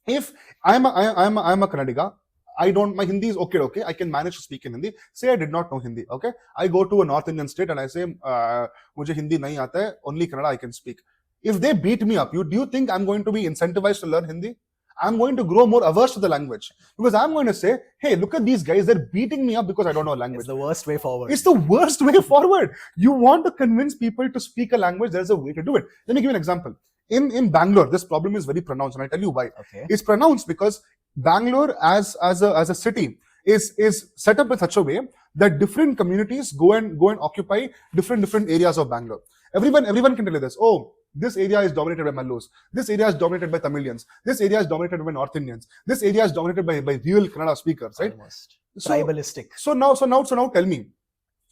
If I'm a Kannadiga, my Hindi is okay. I can manage to speak in Hindi. Say I did not know Hindi. Okay, I go to a North Indian state and I say, "Mujhe Hindi nahi aata hai. Only Kannada I can speak." If they beat me up, do you think I'm going to be incentivized to learn Hindi? I'm going to grow more averse to the language because I'm going to say, hey, look at these guys. They're beating me up because I don't know a language. It's the worst way forward. It's the worst way forward. You want to convince people to speak a language. There's a way to do it. Let me give you an example. In Bangalore, this problem is very pronounced, and I tell you why. Okay. It's pronounced because Bangalore as a city is set up in such a way that different communities go and occupy different areas of Bangalore. Everyone can tell you this. Oh, this area is dominated by Malus. This area is dominated by Tamilians. This area is dominated by North Indians. This area is dominated by real Kannada speakers, right? Almost. Tribalistic. So now tell me,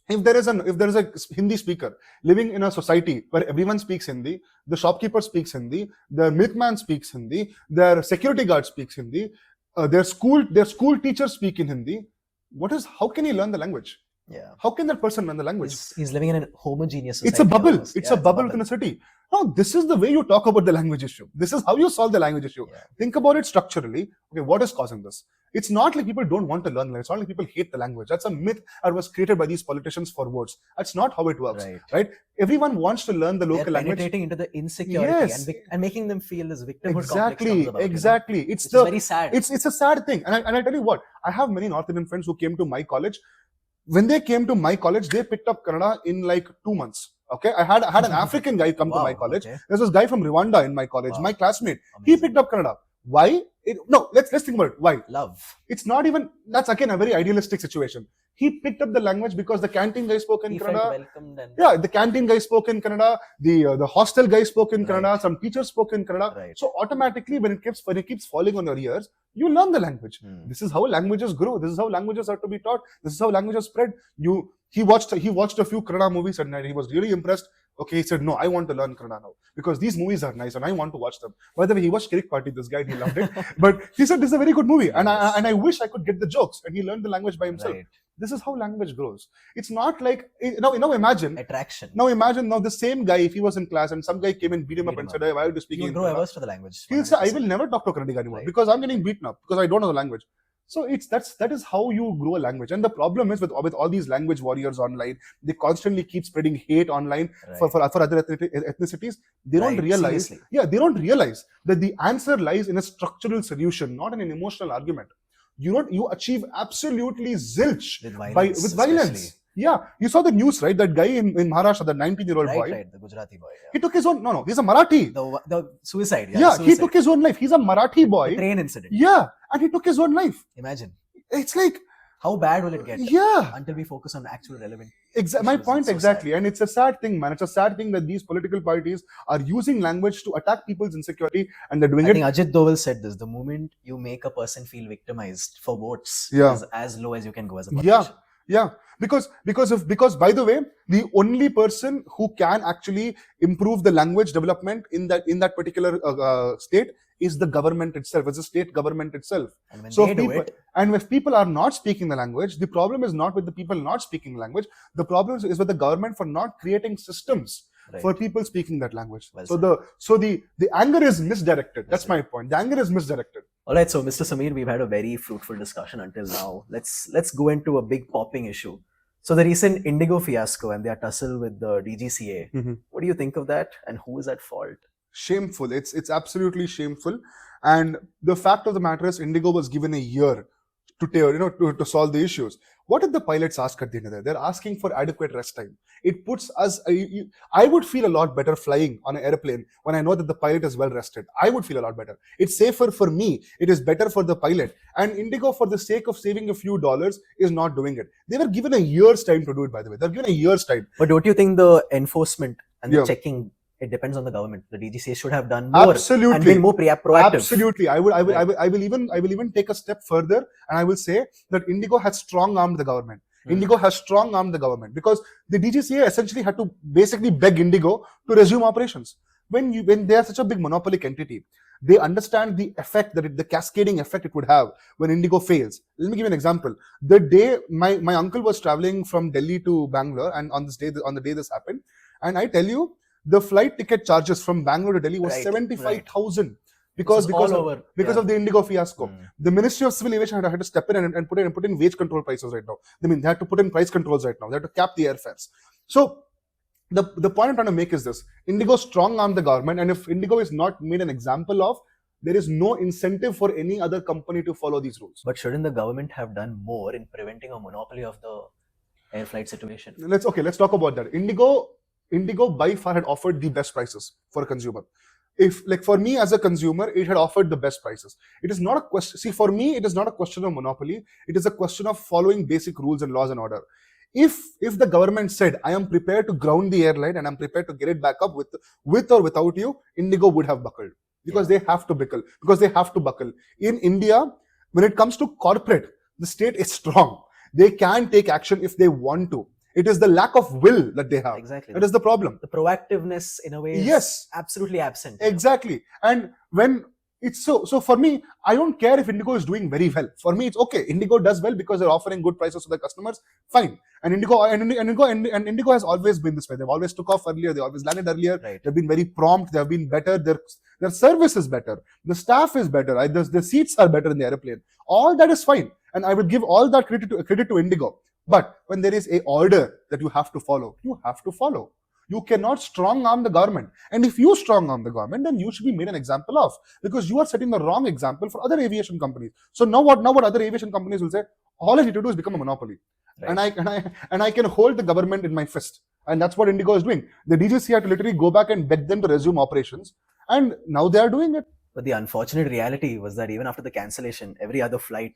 if there is a Hindi speaker living in a society where everyone speaks Hindi, the shopkeeper speaks Hindi, the milkman speaks Hindi, their security guard speaks Hindi, their school teachers speak in Hindi, how can he learn the language? Yeah. How can that person learn the language? He's living in a homogeneous society. It's a bubble. It's a bubble within a city. Now, this is the way you talk about the language issue. This is how you solve the language issue. Yeah. Think about it structurally. Okay, what is causing this? It's not like people don't want to learn language. It's not like people hate the language. That's a myth that was created by these politicians for votes. That's not how it works. Right? Everyone wants to learn the local language. Penetrating into the insecurity and making them feel this victimhood complex. Exactly. It's very sad. It's a sad thing. And I tell you what, I have many North Indian friends who came to my college. When they came to my college, they picked up Kannada in like 2 months. Okay, I had an African guy come to my college. Okay. There's this guy from Rwanda in my college, my classmate. Amazing. He picked up Kannada. Why? Let's think about it. Why? Love. It's not even, that's again a very idealistic situation. He picked up the language because the canteen guy spoke in He Kannada. felt welcomed and Yeah, the canteen guy spoke in Kannada, the hostel guy spoke in Kannada, Right. some teachers spoke in Kannada. Right. So automatically, when it keeps falling on your ears, you learn the language. This is how languages grow. This is how languages are to be taught. This is how languages spread. He watched a few Kannada movies and he was really impressed. Okay, he said, no, I want to learn Kannada now because these movies are nice and I want to watch them. By the way, he watched Kirik Party, this guy, and he loved it. But he said, this is a very good movie and I wish I could get the jokes. And he learned the language by himself. Right. This is how language grows. It's not like, now imagine. Attraction. Now imagine the same guy, if he was in class and some guy came and beat him up and said, hey, why are you speaking He in would grow Kannada? averse to the language. He'll say, I 100%. will never talk to Kannadiga anymore Right. because I'm getting beaten up because I don't know the language. So that is how you grow a language. And the problem is with all these language warriors online, they constantly keep spreading hate online Right. for other ethnicities. They don't Right. realize, Seriously. they don't realize that the answer lies in a structural solution, not in an emotional argument. You achieve absolutely zilch With violence. with violence. especially. Yeah, you saw the news, right? That guy in Maharashtra, the 19-year-old Right, boy, right. The Gujarati boy. he took his own. No, he's a Marathi. The suicide. Yeah, suicide. he took his own life. He's a Marathi The boy. train incident. Yeah, and he took his own life. Imagine. It's like, How bad will it get yeah, until we focus on actual relevant? my issues? point It's so exactly. And it's a sad thing, man. It's a sad thing that these political parties are using language to attack people's insecurity, and they're doing I it. think Ajit Doval said this: the moment you make a person feel victimized for votes Yeah. is as low as you can go as a Yeah, politician. yeah. Because by the way, the only person who can actually improve the language development in that particular state is the government itself. It's the state government itself. And when So they if do people, it, and if people are not speaking the language, the problem is not with the people not speaking the language. The problem is with the government for not creating systems right. for people speaking that language. Well So the anger is misdirected. That's my point. The anger is misdirected. All right, so Mr. Sameer, we've had a very fruitful discussion until now. Let's go into a big popping issue. So the recent Indigo fiasco and their tussle with the DGCA. Mhm. What do you think of that, and who is at fault? Shameful. It's absolutely shameful. And the fact of the matter is, Indigo was given a year to solve the issues. What did the pilots ask at the end of the day? They're asking for adequate rest time. It puts us. I would feel a lot better flying on an airplane when I know that the pilot is well rested. I would feel a lot better. It's safer for me. It is better for the pilot. And Indigo, for the sake of saving a few dollars, is not doing it. They were given a year's time to do it. By the way, they're given a year's time. But don't you think the enforcement and the Yeah. checking, it depends on the government? The DGCA should have done more and Absolutely. been more proactive. Absolutely. I will even take a step further, and I will say that Indigo has strong-armed the government. Indigo has strong-armed the government because the DGCA essentially had to basically beg Indigo to resume operations. When they are such a big monopolic entity, they understand the effect the cascading effect it would have when Indigo fails. Let me give you an example. The day my uncle was traveling from Delhi to Bangalore, and on the day this happened, and I tell you, the flight ticket charges from Bangalore to Delhi was Right, 75,000 Because because all over, because yeah. of the Indigo fiasco. Mm. The Ministry of Civil Aviation had to step in and put in wage control prices right now. I mean, they had to put in price controls right now. They had to cap the airfares. So the point I'm trying to make is this: Indigo strong-armed the government, and if Indigo is not made an example of, there is no incentive for any other company to follow these rules. But shouldn't the government have done more in preventing a monopoly of the air flight situation? Let's talk about that. Indigo by far had offered the best prices for a consumer. If, like, for me as a consumer, it had offered the best prices. It is not a question. See, for me, it is not a question of monopoly. It is a question of following basic rules and laws and order. If the government said, I am prepared to ground the airline and I'm prepared to get it back up with or without you, Indigo would have buckled because they have to buckle. In India, when it comes to corporate, the state is strong. They can take action if they want to. It is the lack of will that they have. Exactly. That is the problem. The proactiveness, in a way, is Yes. absolutely absent. Exactly. And when it's so for me, I don't care if Indigo is doing very well. For me, it's okay. Indigo does well because they're offering good prices to the customers. Fine. And Indigo has always been this way. They've always took off earlier. They always landed earlier. Right. They've been very prompt. They've been better. Their service is better. The staff is better. The seats are better in the airplane. All that is fine. And I will give all that credit to Indigo. But when there is a order that you have to follow, you have to follow. You cannot strong arm the government. And if you strong arm the government, then you should be made an example of, because you are setting the wrong example for other aviation companies. So now what other aviation companies will say? All I need to do is become a monopoly. Right. And I can hold the government in my fist. And that's what Indigo is doing. The DGC had to literally go back and beg them to resume operations. And now they are doing it. But the unfortunate reality was that even after the cancellation, every other flight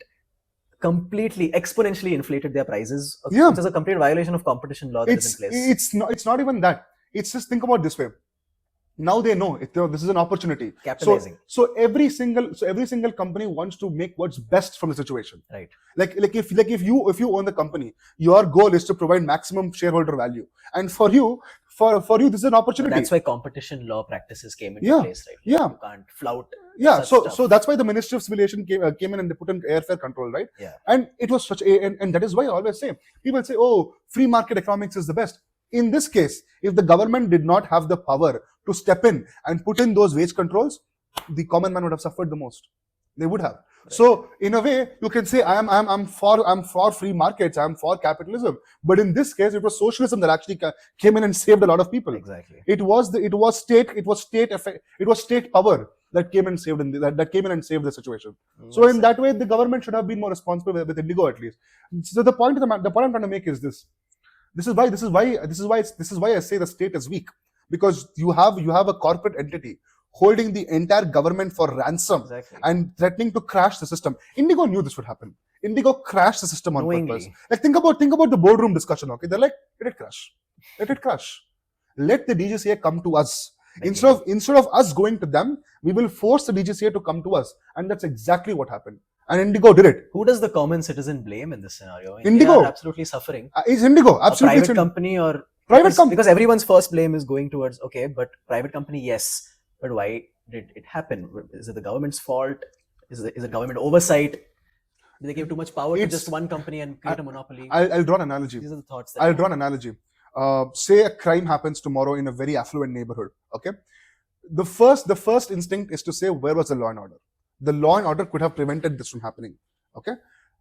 completely exponentially inflated their prices, Yeah. which is a complete violation of competition law that is in place. It's not even that. It's just, think about this way. Now they know this is an opportunity. Capitalizing. So every single company wants to make what's best from the situation. Right. Like if you own the company, your goal is to provide maximum shareholder value, and for you this is an opportunity. But that's why competition law practices came into place, right? Yeah. You can't flout. Yeah. So that's why the Ministry of Civilization came in and they put in airfare control, right? Yeah. And it was such and that is why I always say, people say, oh, free market economics is the best. In this case, if the government did not have the power to step in and put in those wage controls, the common man would have suffered the most. They would have. Right. So in a way, you can say I'm for free markets, I'm for capitalism. But in this case, it was socialism that actually came in and saved a lot of people. Exactly. It was state power that came and saved that came in and saved the situation. So in that way, the government should have been more responsible with Indigo at least. So the point I'm trying to make is this. This is why I say the state is weak, because you have a corporate entity holding the entire government for ransom. Exactly. And threatening to crash the system. Indigo knew this would happen. Indigo crashed the system on purpose. Like think about the boardroom discussion. Okay, they're like, let it crash. Let the DGCA come to us. Instead of us going to them, we will force the DGCA to come to us, and that's exactly what happened. And Indigo did it. Who does the common citizen blame in this scenario? Indigo. They are absolutely suffering. Is Indigo absolutely a private company or private company? Because everyone's first blame is going towards, okay, but private company, yes, but why did it happen? Is it the government's fault? Is it government oversight? Did they give too much power to just one company and create a monopoly? I'll draw an analogy. These are the thoughts. I'll draw an analogy. Say a crime happens tomorrow in a very affluent neighborhood. Okay, the first instinct is to say, where was the law and order? The law and order could have prevented this from happening. Okay.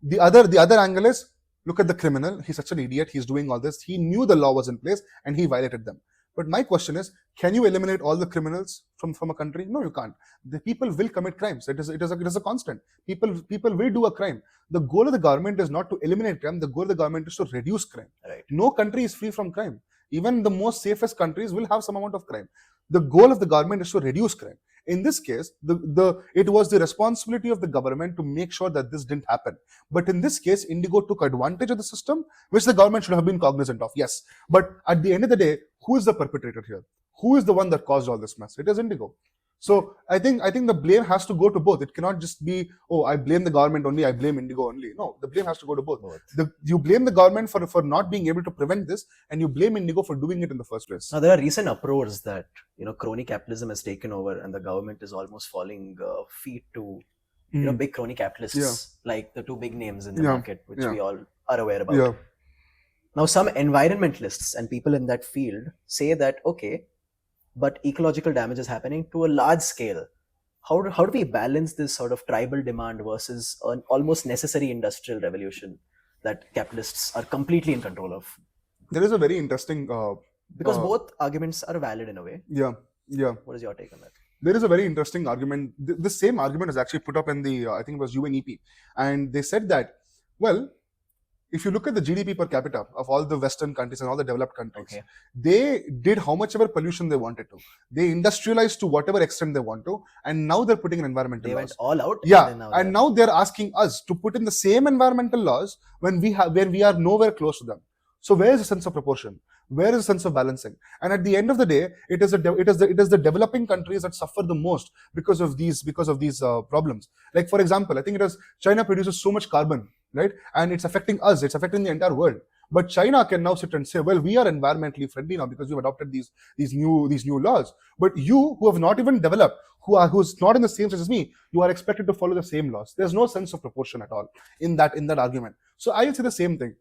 The other angle is, look at the criminal. He's such an idiot. He's doing all this. He knew the law was in place and he violated them. But my question is, can you eliminate all the criminals from a country? No, you can't. The people will commit crimes. It is a constant. People will do a crime. The goal of the government is not to eliminate crime. The goal of the government is to reduce crime. Right. No country is free from crime. Even the most safest countries will have some amount of crime. The goal of the government is to reduce crime. In this case, it was the responsibility of the government to make sure that this didn't happen. But in this case, Indigo took advantage of the system, which the government should have been cognizant of. Yes. But at the end of the day, who is the perpetrator here? Who is the one that caused all this mess? It is Indigo. So I think the blame has to go to both. It cannot just be, oh, I blame the government only, I blame Indigo only. No, the blame has to go to both. You blame the government for not being able to prevent this, and you blame Indigo for doing it in the first place. Now there are recent uproars that crony capitalism has taken over, and the government is almost falling feet to big crony capitalists, like the two big names in the market, which we all are aware about. Yeah. Now some environmentalists and people in that field say that, okay, but ecological damage is happening to a large scale. How do we balance this sort of tribal demand versus an almost necessary industrial revolution that capitalists are completely in control of? There is a very interesting... because both arguments are valid in a way. Yeah. What is your take on that? There is a very interesting argument. The same argument is actually put up in the, I think it was UNEP. And they said that, well, if you look at the GDP per capita of all the Western countries and all the developed countries, they did how much ever pollution they wanted to. They industrialized to whatever extent they want to, and now they're putting in environmental laws. They went all out. Yeah, and now they're asking us to put in the same environmental laws when we are nowhere close to them. So where is the sense of proportion? Where is the sense of balancing? And at the end of the day, it is the developing countries that suffer the most because of these problems. Like for example, I think it is China produces so much carbon, right? And it's affecting us. It's affecting the entire world. But China can now sit and say, well, we are environmentally friendly now because we've adopted these new laws. But you, who have not even developed, who's not in the same sense as me, you are expected to follow the same laws. There's no sense of proportion at all in that argument. So I'll say the same thing.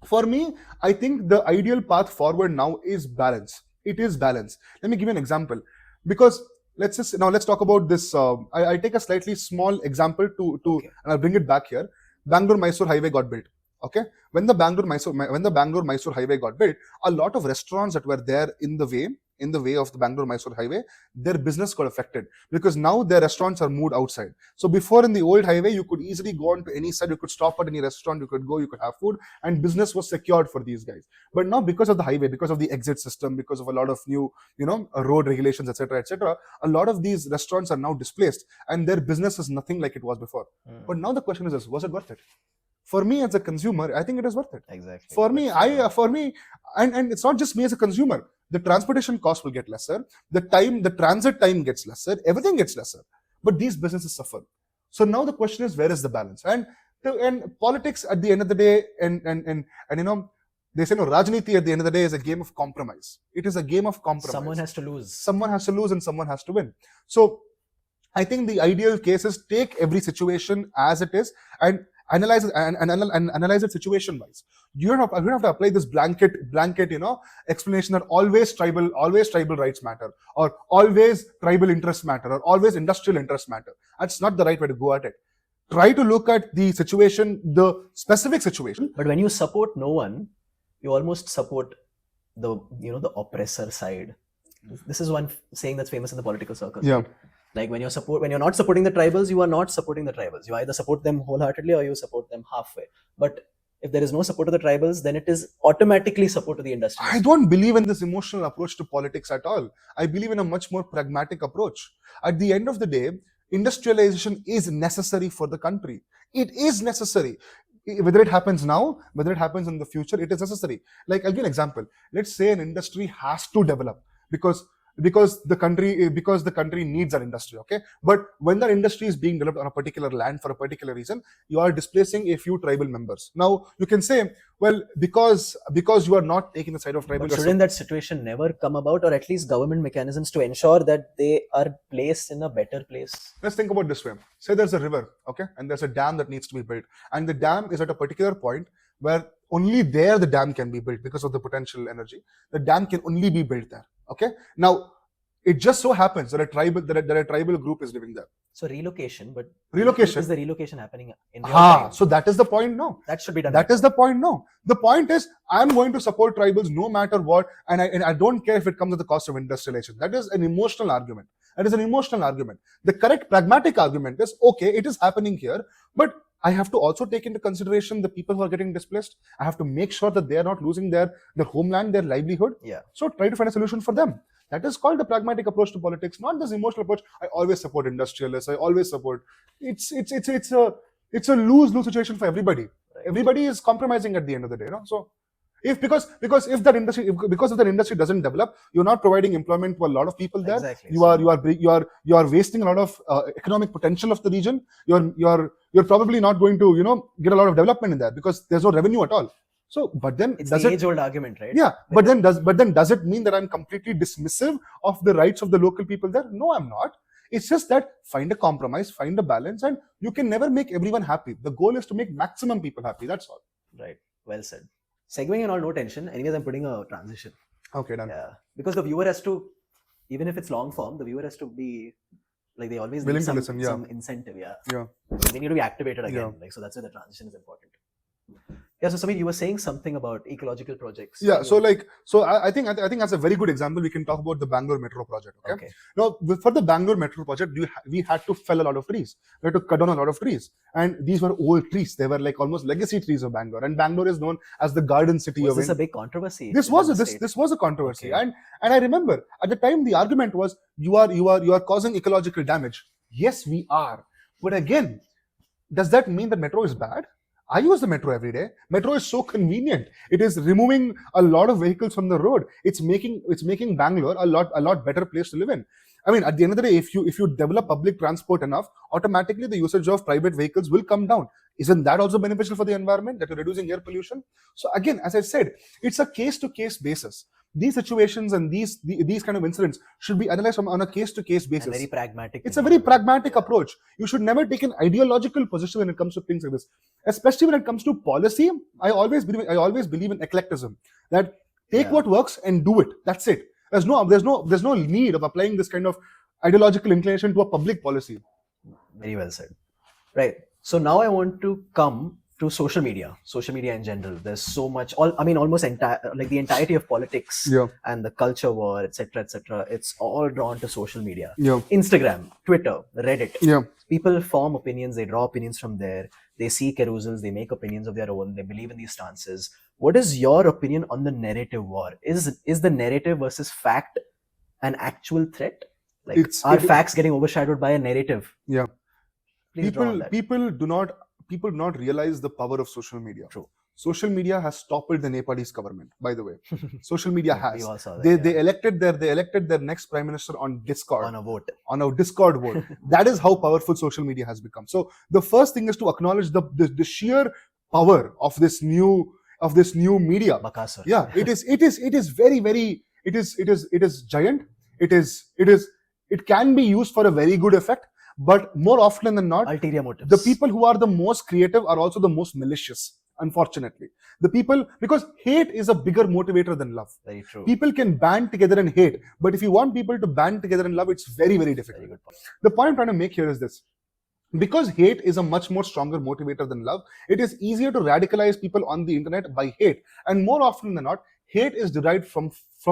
For me, I think the ideal path forward now is balance. It is balance. Let me give you an example. Because let's talk about this. I take a slightly small example and I'll bring it back here. Bangalore-Mysore highway got built. Okay, when the Bangalore-Mysore highway got built, a lot of restaurants that were there in the way in the way of the Bangalore-Mysore highway, their business got affected because now their restaurants are moved outside. So before in the old highway, you could easily go on to any side, you could stop at any restaurant, you could go, you could have food, and business was secured for these guys. But now because of the highway, because of the exit system, because of a lot of new, road regulations, etc., a lot of these restaurants are now displaced and their business is nothing like it was before. But now the question is this, was it worth it? For me as a consumer, I think it is worth it. Exactly. For me, and it's not just me as a consumer. The transportation cost will get lesser. The transit time gets lesser. Everything gets lesser. But these businesses suffer. So now the question is, where is the balance? And politics at the end of the day, and they say no, Rajniti at the end of the day is a game of compromise. It is a game of compromise. Someone has to lose. Someone has to lose and someone has to win. So I think the ideal case is take every situation as it is and analyze it and analyze it situation wise. You don't have to apply this blanket explanation that always tribal rights matter, or always tribal interests matter, or always industrial interests matter. That's not the right way to go at it. Try to look at the situation, the specific situation. But when you support no one, you almost support the oppressor side. This is one saying that's famous in the political circles. Yeah. Right? Like when you're not supporting the tribals, you are not supporting the tribals. You either support them wholeheartedly or you support them halfway. But if there is no support to the tribals, then it is automatically support to the industrialists. I don't believe in this emotional approach to politics at all. I believe in a much more pragmatic approach. At the end of the day, industrialization is necessary for the country. It is necessary. Whether it happens now, whether it happens in the future, it is necessary. Like, I'll give an example. Let's say an industry has to develop because the country needs that industry, okay? But when that industry is being developed on a particular land for a particular reason, you are displacing a few tribal members. Now you can say, well, because you are not taking the side of tribal. But shouldn't that situation never come about, or at least government mechanisms to ensure that they are placed in a better place? Let's think about this way. Say there's a river, okay, and there's a dam that needs to be built, and the dam is at a particular point where only there the dam can be built because of the potential energy. The dam can only be built there. Okay. Now, it just so happens that a tribal group is living there. So relocation, but relocation is the relocation happening in real time? time? So that is the point. No, that should be done. That is the point. No, the point is I'm going to support tribals no matter what, and I don't care if it comes at the cost of industrialization. That is an emotional argument. The correct pragmatic argument is, okay, it is happening here, but I have to also take into consideration the people who are getting displaced. I have to make sure that they are not losing their homeland, their livelihood. Yeah. So try to find a solution for them. That is called the pragmatic approach to politics, not this emotional approach. I always support industrialists. I always support. It's a lose-lose situation for everybody. Right. Everybody is compromising at the end of the day. So because if that industry doesn't develop, you're not providing employment to a lot of people there. Exactly. You are wasting a lot of economic potential of the region. You're probably not going to get a lot of development in there because there's no revenue at all. So, but then it's the age-old argument, right? Yeah, but then does it mean that I'm completely dismissive of the rights of the local people there? No, I'm not. It's just that find a compromise, find a balance, and you can never make everyone happy. The goal is to make maximum people happy. That's all. Right. Well said. Segueing and all, no tension. Anyways, I'm putting a transition. Okay, done. Yeah, because the viewer has to, even if it's long form, the viewer has to be like they always willing need to listen. Yeah. Some incentive. Yeah. Yeah. They need to be activated again. Yeah. Like so, that's why the transition is important. Yeah, so Samir, you were saying something about ecological projects. Yeah, so I think that's a very good example. We can talk about the Bangalore Metro project. Okay. Now, for the Bangalore Metro project, we had to fell a lot of trees. We had to cut down a lot of trees, and these were old trees. They were like almost legacy trees of Bangalore, and Bangalore is known as the Garden City of India. Was this a big controversy? This was a controversy, and I remember at the time the argument was you are causing ecological damage. Yes, we are, but again, does that mean that metro is bad? I use the metro every day. Metro is so convenient. It is removing a lot of vehicles from the road. It's making Bangalore a lot better place to live in. I mean, at the end of the day, if you develop public transport enough, automatically the usage of private vehicles will come down. Isn't that also beneficial for the environment, that you're reducing air pollution? So again, as I said, it's a case-to-case basis. These situations and these kind of incidents should be analyzed on a case-to-case basis. And very pragmatic. It's a very pragmatic approach. You should never take an ideological position when it comes to things like this, especially when it comes to policy. I always believe in eclecticism. That take what works and do it. That's it. There's no need of applying this kind of ideological inclination to a public policy. Very well said. Right. So now I want to come to social media in general. There's so much, almost entire, like the entirety of politics Yeah. and the culture war, etc., it's all drawn to social media. Yeah. Instagram, Twitter, Reddit. Yeah. People form opinions, they draw opinions from there, they see carousels, they make opinions of their own, they believe in these stances. What is your opinion on the narrative war? Is the narrative versus fact an actual threat? Like, are facts getting overshadowed by a narrative? Yeah. Please draw on that. People do not realize the power of social media. True. Social media has toppled the Nepalese government, by the way. Social media has. We all saw that, They elected their next prime minister on Discord. On a Discord vote. That is how powerful social media has become. So the first thing is to acknowledge the sheer power of this new media. Bakasur. Yeah, it is very it is giant. It can be used for a very good effect. But more often than not, ulterior motives. The people who are the most creative are also the most malicious, unfortunately. Because hate is a bigger motivator than love. Very true. People can band together and hate, but if you want people to band together and love, it's very, very difficult. Very good point. The point I'm trying to make here is this. Because hate is a much more stronger motivator than love, it is easier to radicalize people on the internet by hate. And more often than not, hate is derived from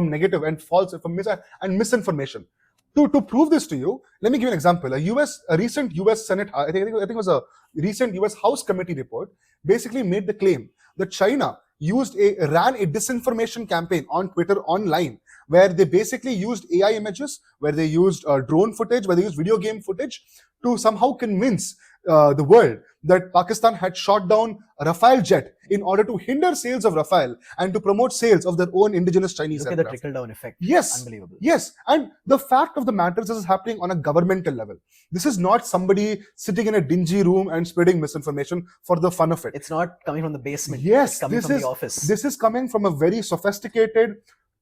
negative and false, and misinformation. To prove this to you, let me give you an example. A recent US Senate, I think it was a recent US House Committee report, basically made the claim that China ran a disinformation campaign on Twitter online, where they basically used AI images, where they used drone footage, where they used video game footage to somehow convince the world that Pakistan had shot down a Rafale jet in order to hinder sales of Rafale and to promote sales of their own indigenous Chinese aircraft. Look at the trickle-down effect. Yes. Unbelievable. Yes. And the fact of the matter is this is happening on a governmental level. This is not somebody sitting in a dingy room and spreading misinformation for the fun of it. It's not coming from the basement. Yes. It's coming from the office. This is coming from a very sophisticated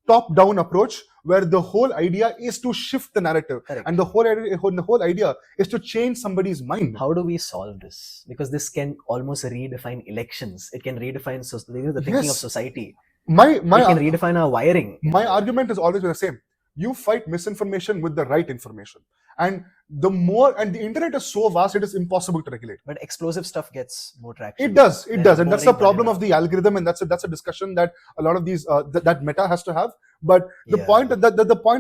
top-down approach where the whole idea is to shift the narrative. Correct. And the whole idea is to change somebody's mind. How do we solve this? Because this can almost redefine elections. It can redefine the thinking of society. It can redefine our wiring. My argument has always been the same. You fight misinformation with the right information. And the internet is so vast, it is impossible to regulate. But explosive stuff gets more traction. It does. And that's the problem of the algorithm, and that's a discussion that a lot of these that Meta has to have. But the point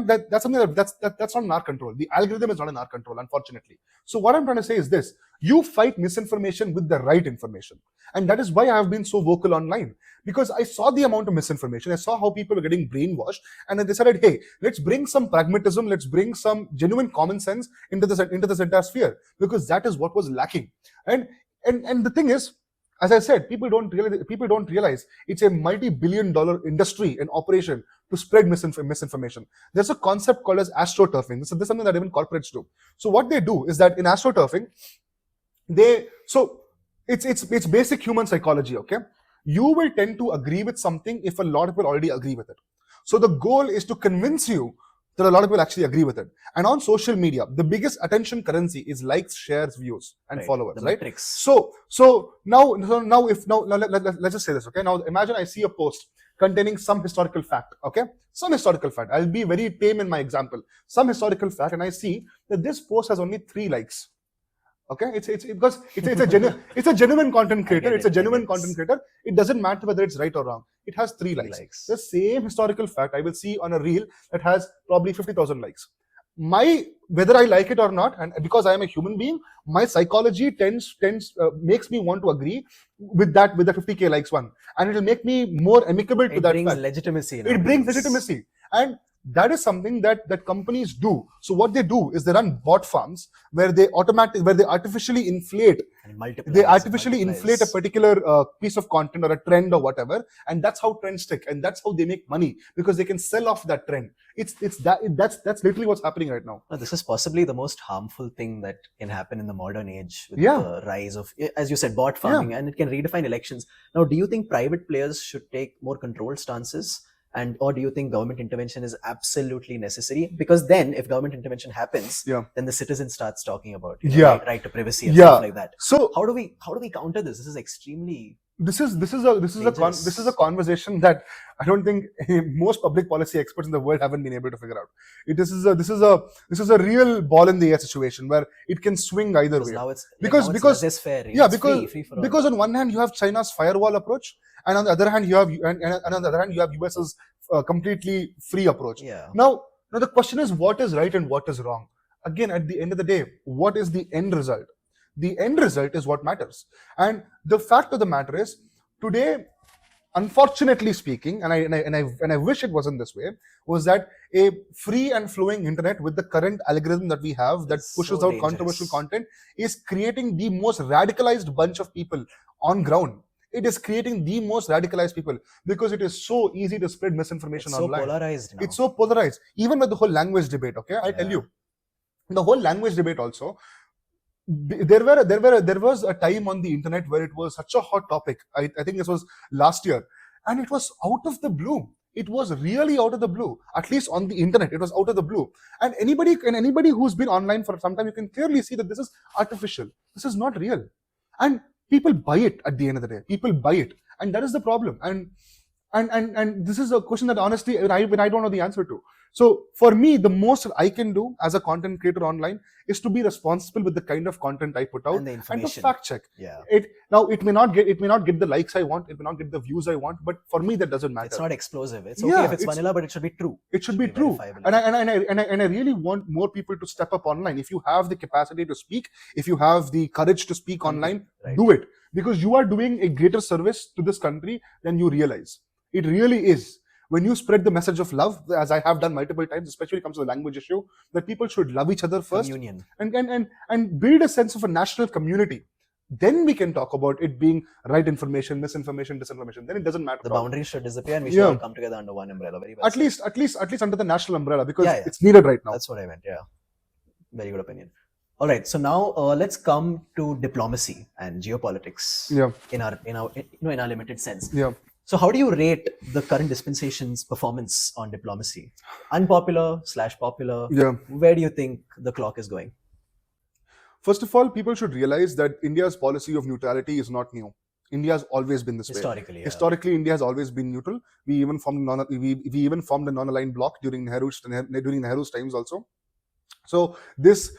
that's something that's not in our control. The algorithm is not in our control, unfortunately. So what I'm trying to say is this: you fight misinformation with the right information, and that is why I have been so vocal online. Because I saw the amount of misinformation, I saw how people were getting brainwashed, and then they decided, hey, let's bring some pragmatism, let's bring some genuine common sense into this entire sphere, because that is what was lacking. And the thing is, as I said, people don't realize it's a multi-billion-dollar industry and operation to spread misinformation. There's a concept called as astroturfing. This is something that even corporates do. So what they do is that in astroturfing, it's basic human psychology, okay? You will tend to agree with something if a lot of people already agree with it. So the goal is to convince you that a lot of people actually agree with it. And on social media, the biggest attention currency is likes, shares, views, and followers, right? Metrics. So now let's just say this, okay? Now imagine I see a post containing some historical fact, okay? Some historical fact. I'll be very tame in my example. Some historical fact, and I see that this post has only 3 likes. Okay, it's because it's a genuine content creator. It's a genuine content creator. It doesn't matter whether it's right or wrong. It has 3 likes. The same historical fact I will see on a reel that has probably 50,000 likes. Whether I like it or not, and because I am a human being, my psychology makes me want to agree with the 50k likes one, and it will make me more amicable to that fact. It brings legitimacy. It brings legitimacy, and that is something that companies do. So what they do is they run bot farms where they artificially inflate a particular piece of content or a trend or whatever, and that's how trends stick, and that's how they make money, because they can sell off that trend. That's literally what's happening right now. This is possibly the most harmful thing that can happen in the modern age with the rise of, as you said, bot farming, and it can redefine elections. Now, do you think private players should take more controlled stances? Or do you think government intervention is absolutely necessary? Because then, if government intervention happens, then the citizen starts talking about right to privacy and stuff like that. So how do we counter this? This is extremely this is a conversation that I don't think most public policy experts in the world haven't been able to figure out. This is a real ball in the air situation where it can swing either way. Now it's Because laissez-faire, yeah, it's free for all. because on one hand you have China's firewall approach, and on the other hand you have US's completely free approach. Yeah. Now the question is, what is right and what is wrong? Again, at the end of the day, what is the end result? The end result is what matters. And the fact of the matter is, today, unfortunately speaking, and I wish it wasn't this way, was that a free and flowing internet with the current algorithm that we have that pushes out controversial content is creating the most radicalized bunch of people on ground. It is creating the most radicalized people because it is so easy to spread misinformation online. It's so polarized now. It's so polarized. Even with the whole language debate, okay? I tell you, the whole language debate also, there was a time on the internet where it was such a hot topic. I think this was last year, and it was out of the blue. It was really out of the blue. At least on the internet, it was out of the blue. And anybody who's been online for some time, you can clearly see that this is artificial. This is not real. And people buy it at the end of the day. People buy it. And that is the problem. And this is a question that honestly, when I don't know the answer to. So for me, the most I can do as a content creator online is to be responsible with the kind of content I put out and to fact check. Yeah. It may not get the likes I want, it may not get the views I want, but for me that doesn't matter. It's not explosive. It's okay if it's vanilla, but it should be true. It should be true. And I really want more people to step up online. If you have the capacity to speak, if you have the courage to speak online, do it. Because you are doing a greater service to this country than you realize. It really is. When you spread the message of love, as I have done multiple times, especially when it comes to the language issue, that people should love each other first and build a sense of a national community. Then we can talk about it being right information, misinformation, disinformation. Then it doesn't matter. The boundaries should disappear and we should all come together under one umbrella. Very well. At least under the national umbrella, because it's needed right now. That's what I meant. Yeah. Very good opinion. All right. So now let's come to diplomacy and geopolitics. Yeah. In our limited sense. Yeah. So how do you rate the current dispensation's performance on diplomacy? Unpopular / popular? Yeah. Where do you think the clock is going? First of all, people should realize that India's policy of neutrality is not new. India has always been this way. Historically, India has always been neutral. We even formed a non-aligned bloc during Nehru's times also. So this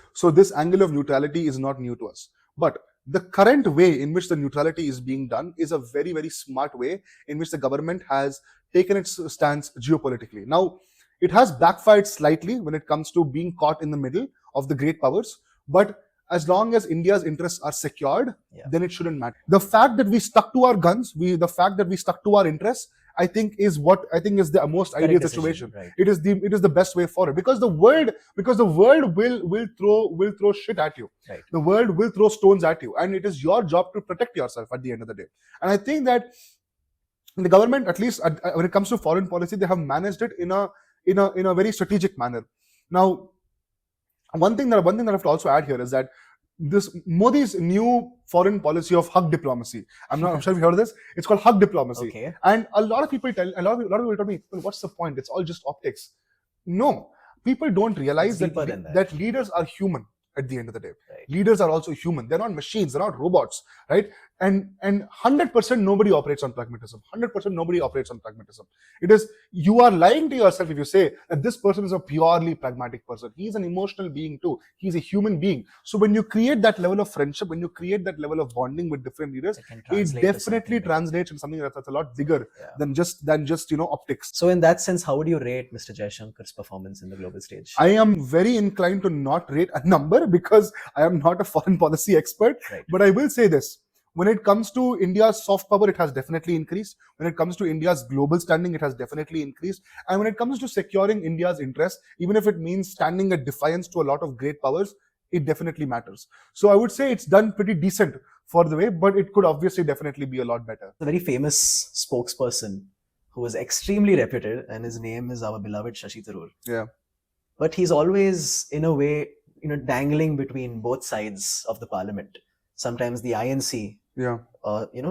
angle of neutrality is not new to us. But the current way in which the neutrality is being done is a very, very smart way in which the government has taken its stance geopolitically. Now, it has backfired slightly when it comes to being caught in the middle of the great powers, but as long as India's interests are secured, then it shouldn't matter. The fact that we stuck to our guns, the fact that we stuck to our interests, I think is the most ideal situation. Right. It is the best way forward, because the world will throw shit at you. Right. The world will throw stones at you, and it is your job to protect yourself at the end of the day. And I think that the government, at least when it comes to foreign policy, they have managed it in a very strategic manner. Now, one thing that I have to also add here is that this Modi's new foreign policy of hug diplomacy. I'm sure you've heard of this. It's called hug diplomacy. Okay. And a lot of people tell me, well, what's the point? It's all just optics. No, people don't realize that leaders are human at the end of the day. Right. Leaders are also human. They're not machines. They're not robots, right? And 100% nobody operates on pragmatism. 100% nobody operates on pragmatism. It is, you are lying to yourself if you say that this person is a purely pragmatic person. He's an emotional being too. He's a human being. So when you create that level of friendship, when you create that level of bonding with different leaders, it definitely translates into something that's a lot bigger than just optics. So in that sense, how would you rate Mr. Jaishankar's performance in the global stage? I am very inclined to not rate a number because I am not a foreign policy expert. Right. But I will say this. When it comes to India's soft power, it has definitely increased. When it comes to India's global standing, it has definitely increased. And when it comes to securing India's interests, even if it means standing at defiance to a lot of great powers, it definitely matters. So I would say it's done pretty decent for the way, but it could obviously definitely be a lot better. A very famous spokesperson who is extremely reputed, and his name is our beloved Shashi Tharoor. Yeah. But he's always, in a way, dangling between both sides of the parliament. Sometimes the INC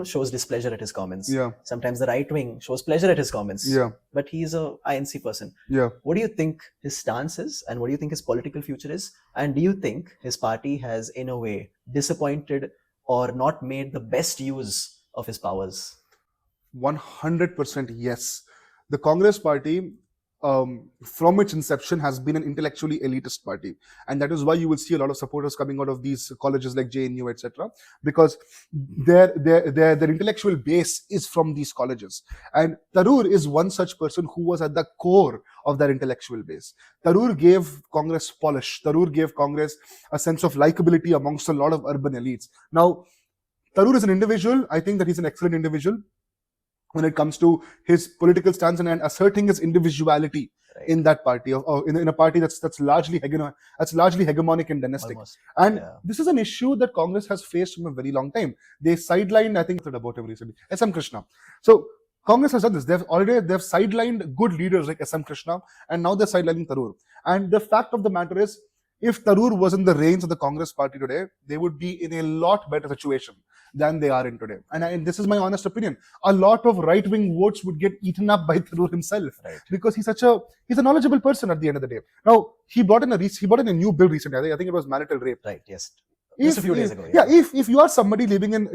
shows displeasure at his comments. Yeah. Sometimes the right wing shows pleasure at his comments. Yeah. But he's a INC person. Yeah. What do you think his stance is, and what do you think his political future is? And do you think his party has, in a way, disappointed or not made the best use of his powers? 100% yes. The Congress Party, from its inception, has been an intellectually elitist party, and that is why you will see a lot of supporters coming out of these colleges like JNU, etc., because their intellectual base is from these colleges. And Tharoor is one such person who was at the core of that intellectual base. Tharoor gave Congress polish. Tharoor gave Congress a sense of likability amongst a lot of urban elites. Now, Tharoor is an individual. I think that he's an excellent individual when it comes to his political stance and asserting his individuality in that party, or in a party that's largely hegemonic and dynastic. Almost. And this is an issue that Congress has faced from a very long time. They sidelined, I think, about him recently, S.M. Krishna. So Congress has done this. They've sidelined good leaders like S.M. Krishna, and now they're sidelining Tharoor. And the fact of the matter is, if Tharoor was in the reins of the Congress party today, they would be in a lot better situation than they are in today. And this is my honest opinion. A lot of right-wing votes would get eaten up by Tharoor himself, because he's a knowledgeable person at the end of the day. Now, he brought in a new bill recently. I think it was marital rape. Right. Yes. Just a few days ago. If you are somebody living in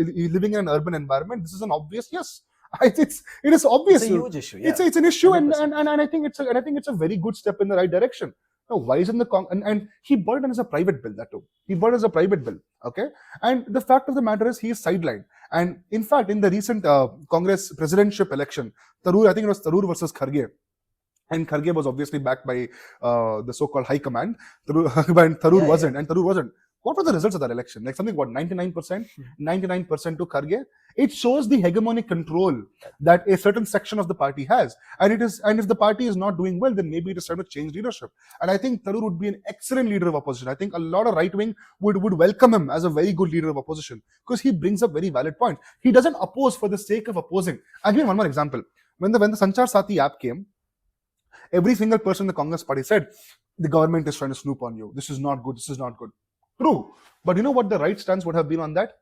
an urban environment, this is an obvious yes. It is obvious. It's a huge issue. Yeah. It's an issue, and I think it's a very good step in the right direction. Now, why isn't and he brought it in as a private bill, that too. He brought it as a private bill, okay? And the fact of the matter is, he is sidelined. And in fact, in the recent Congress presidentship election, I think it was Tharoor versus Kharge. And Kharge was obviously backed by the so-called high command. Tharoor wasn't. What were the results of that election? Like something, 99%? 99% to Kharge. It shows the hegemonic control that a certain section of the party has. And if the party is not doing well, then maybe it is time to change leadership. And I think Tharoor would be an excellent leader of opposition. I think a lot of right-wing would welcome him as a very good leader of opposition, because he brings up very valid points. He doesn't oppose for the sake of opposing. I'll give you one more example. When the Sanchar Sati app came, every single person in the Congress party said, the government is trying to snoop on you. This is not good. This is not good. True. But you know what the right stance would have been on that?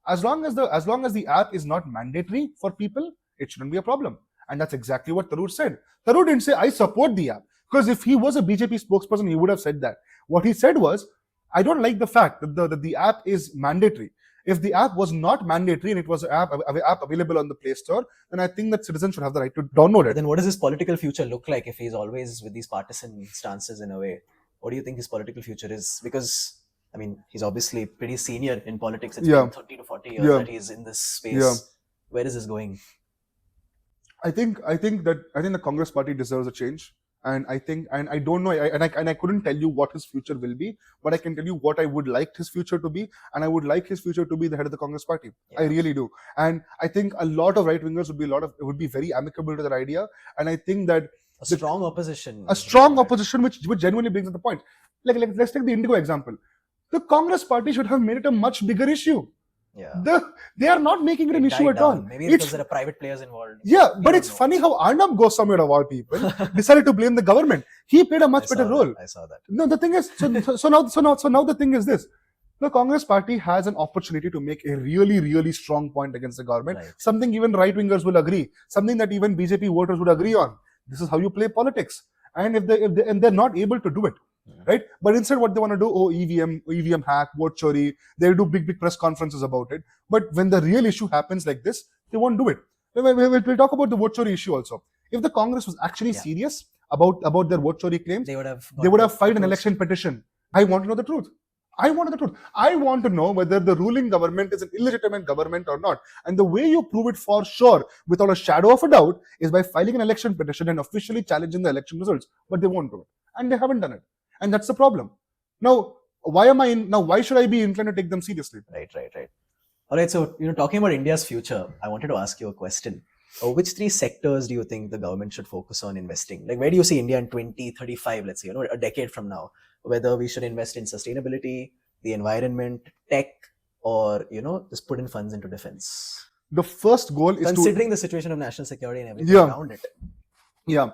As long as the app is not mandatory for people, it shouldn't be a problem. And that's exactly what Tharoor said. Tharoor didn't say, I support the app. Because if he was a BJP spokesperson, he would have said that. What he said was, I don't like the fact that the app is mandatory. If the app was not mandatory and it was an app available on the Play Store, then I think that citizens should have the right to download it. Then what does his political future look like if he's always with these partisan stances in a way? What do you think his political future is? Because I mean, he's obviously pretty senior in politics. It's been 30 to 40 years that he's in this space. Where is this going? I think the Congress party deserves a change. And I don't know, and I couldn't tell you what his future will be, but I can tell you what I would like his future to be, and I would like his future to be the head of the Congress party. I really do. And I think a lot of right-wingers would be very amicable to that idea. And I think that a strong opposition, which genuinely brings up the point. Like let's take the Indigo example. The Congress party should have made it a much bigger issue. They are not making it an issue at all. Maybe because there are private players involved. But it's funny how Arnab Goswami, of all people, decided to blame the government. He played a much better role. I saw that. No, the thing is, so now the thing is this. The Congress party has an opportunity to make a really, really strong point against the government. Something even right-wingers will agree. Something that even BJP voters would agree on. This is how you play politics. And if they're not able to do it, right? But instead, what they want to do, EVM hack, vote chori, they'll do big press conferences about it. But when the real issue happens like this, they won't do it. We'll talk about the vote chori issue also. If the Congress was actually serious about their vote chori claims, they would have filed an election petition. I want to know the truth. I want to know whether the ruling government is an illegitimate government or not. And the way you prove it for sure, without a shadow of a doubt, is by filing an election petition and officially challenging the election results. But they won't do it. And they haven't done it. And that's the problem. Now, why should I be inclined to take them seriously? Right. All right. So, talking about India's future, I wanted to ask you a question. Which three sectors do you think the government should focus on investing? Like, where do you see India in 2035, let's say, a decade from now? Whether we should invest in sustainability, the environment, tech, or, just put in funds into defense? The first goal is considering the situation of national security and everything around it. Yeah.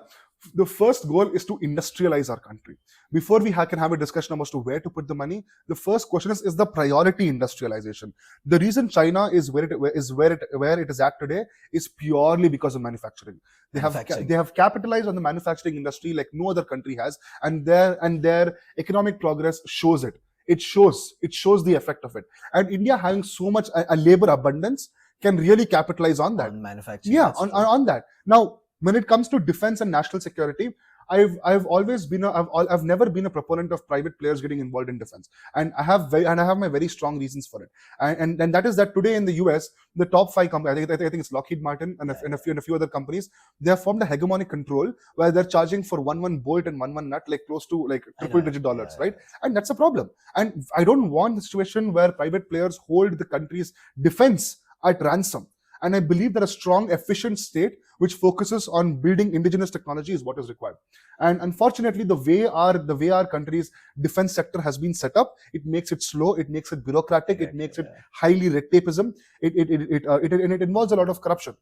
The first goal is to industrialize our country. Before we can have a discussion about where to put the money, the first question is the priority industrialization. The reason China is where it is at today is purely because of manufacturing. They have capitalized on the manufacturing industry like no other country has, and their economic progress shows it. It shows the effect of it. And India having so much a labor abundance can really capitalize on that. On manufacturing. Yeah, on that. Now, when it comes to defense and national security, I've always been I've never been a proponent of private players getting involved in defense, and I have my very strong reasons for it. And that is that today in the US, the top 5 companies, I think it's Lockheed Martin and a few other companies, they have formed a hegemonic control where they're charging for one bolt and one nut like close to like triple-digit dollars, right? And that's a problem. And I don't want the situation where private players hold the country's defense at ransom. And I believe that a strong, efficient state which focuses on building indigenous technology is what is required. And unfortunately, the way our country's defense sector has been set up, it makes it slow, it makes it bureaucratic, it makes it highly red tapeism. It involves a lot of corruption.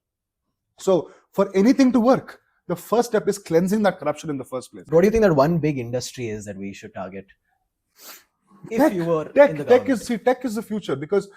So for anything to work, the first step is cleansing that corruption in the first place. What do you think that one big industry is that we should target? Tech is the future, because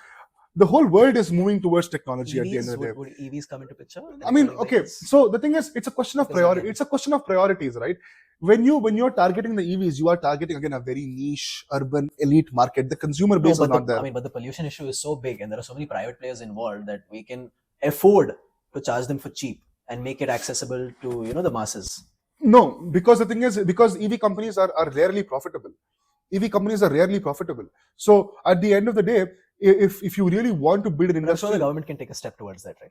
the whole world is moving towards technology at the end of the day. Would EVs come into picture? I mean, okay. So the thing is, it's a question of priority. It's a question of priorities, right? When you're targeting the EVs, you are targeting again a very niche, urban, elite market. The consumer base is not there. I mean, but the pollution issue is so big, and there are so many private players involved that we can afford to charge them for cheap and make it accessible to the masses. No, because the thing is, because EV companies are rarely profitable. EV companies are rarely profitable. So at the end of the day, if you really want to build an industry, I'm sure the government can take a step towards that, right?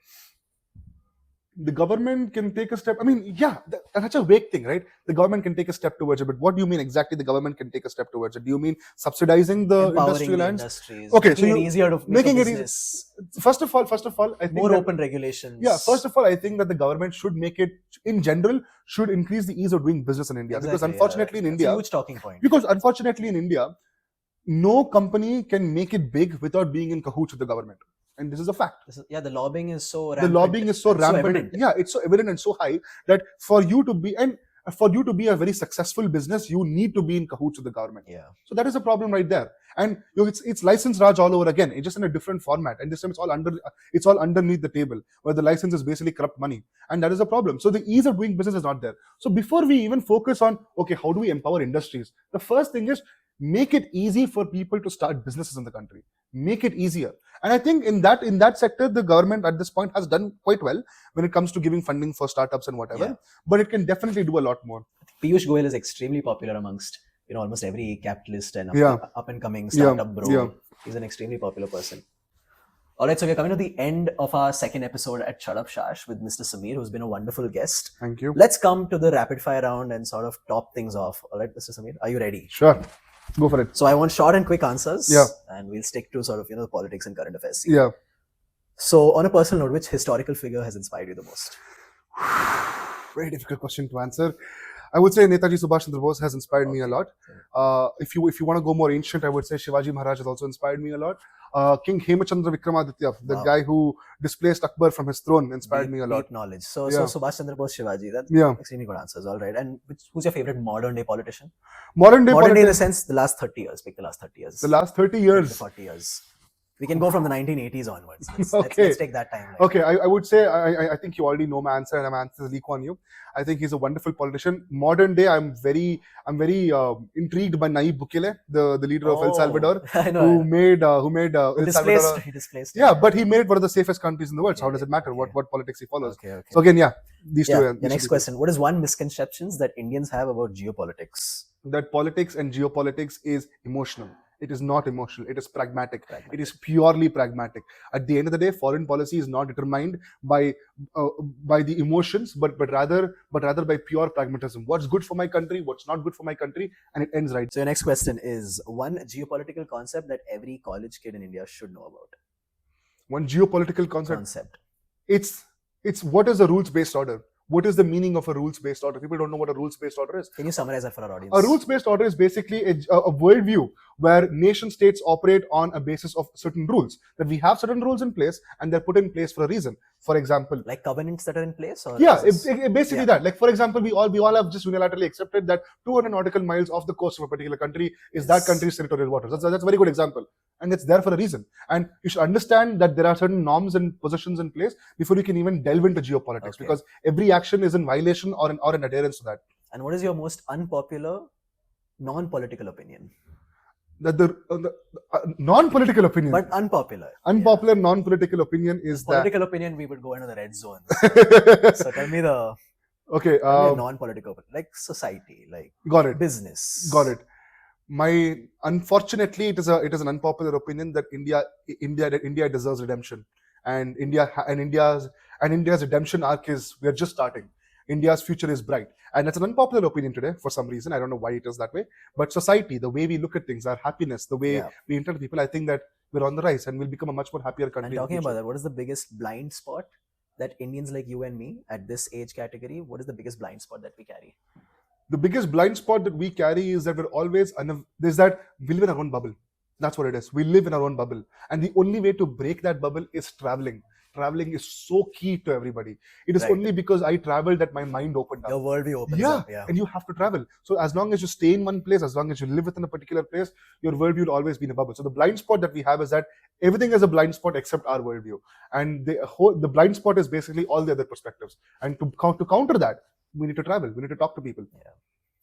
The government can take a step. I mean, yeah, that's a vague thing, right? The government can take a step towards it, but what do you mean exactly? The government can take a step towards it. Do you mean subsidizing the industrial lands? Okay, so easier to making it easier. First of all, I think more open regulations. Yeah, first of all, I think that the government should make it, in general, should increase the ease of doing business in India. Exactly, because unfortunately in India, that's a huge talking point. Because unfortunately in India, no company can make it big without being in cahoots with the government. And this is a fact. The lobbying is so rampant. The lobbying is so rampant. Yeah, it's so evident and so high that for you to be a very successful business, you need to be in cahoots with the government. Yeah. So that is a problem right there. And it's license Raj all over again. It's just in a different format. And this time it's all underneath the table, where the license is basically corrupt money. And that is a problem. So the ease of doing business is not there. So before we even focus on, okay, how do we empower industries? The first thing is, make it easy for people to start businesses in the country. Make it easier. And I think in that sector, the government at this point has done quite well when it comes to giving funding for startups and whatever. Yeah. But it can definitely do a lot more. Piyush Goyal is extremely popular amongst almost every capitalist and up and coming startup bro. Yeah. He's an extremely popular person. All right, so we're coming to the end of our second episode at Shut Up Shash with Mr. Samir, who's been a wonderful guest. Thank you. Let's come to the rapid fire round and sort of top things off. All right, Mr. Samir, are you ready? Sure. Go for it. So I want short and quick answers. Yeah. And we'll stick to sort of, the politics and current affairs. Yeah. So on a personal note, which historical figure has inspired you the most? Very difficult question to answer. I would say Netaji Subhash Chandra Bose has inspired me a lot. If you want to go more ancient, I would say Shivaji Maharaj has also inspired me a lot. King Hemachandra Vikramaditya, the guy who displaced Akbar from his throne, inspired me a lot. Deep knowledge. So Subhash Chandra Bose, Shivaji, that's extremely good answers. All right. And who's your favorite modern day politician? Modern day in the sense, the last 30 years. Pick the last 30 years. The last 30 years. 40 years. We can go from the 1980s onwards. Let's take that time. Okay, I would say, I think you already know my answer, and my answer is Lee Kuan Yew. I think he's a wonderful politician. Modern day, I'm very intrigued by Nayib Bukele, the leader of El Salvador, who made El Salvador. He displaced. Yeah, but he made one of the safest countries in the world. So how does it matter what politics he follows? Okay. So again, these two. The next question: what is one misconception that Indians have about geopolitics? That politics and geopolitics is emotional. It is not emotional. It is pragmatic. It is purely pragmatic. At the end of the day, foreign policy is not determined by the emotions, but rather by pure pragmatism. What's good for my country? What's not good for my country? And it ends right. So your next question is one geopolitical concept that every college kid in India should know about. One geopolitical concept. It's what is a rules-based order? What is the meaning of a rules-based order? People don't know what a rules-based order is. Can you summarize that for our audience? A rules-based order is basically a worldview where nation states operate on a basis of certain rules. That we have certain rules in place and they're put in place for a reason. For example, like covenants that are in place, or basically that. Like for example, we all have just unilaterally accepted that 200 nautical miles off the coast of a particular country is that country's territorial waters. That's a very good example, and it's there for a reason. And you should understand that there are certain norms and positions in place before you can even delve into geopolitics, because every action is in violation or in adherence to that. And what is your most unpopular non-political opinion? that the non-political opinion, but unpopular. unpopular non-political opinion is Political opinion, we would go into the red zone. that. So tell me the Okay. non-political, like society, like Got it. business. Got it. Unfortunately, it is an unpopular opinion that India deserves redemption, and India's redemption arc is, we are just starting. India's future is bright, and that's an unpopular opinion today for some reason. I don't know why it is that way, but society, the way we look at things, our happiness, the way we interact with people, I think that we're on the rise and we'll become a much more happier country. And talking about that, what is the biggest blind spot that Indians like you and me at this age category, what is the biggest blind spot that we carry? The biggest blind spot that we carry is that we live in our own bubble. That's what it is. We live in our own bubble. And the only way to break that bubble is traveling. Traveling is so key to everybody. It is only because I traveled that my mind opened up. Your worldview opens up. Yeah. And you have to travel. So as long as you stay in one place, as long as you live within a particular place, your worldview will always be in a bubble. So the blind spot that we have is that everything is a blind spot except our worldview. And the blind spot is basically all the other perspectives. And to counter that, we need to travel. We need to talk to people. Yeah.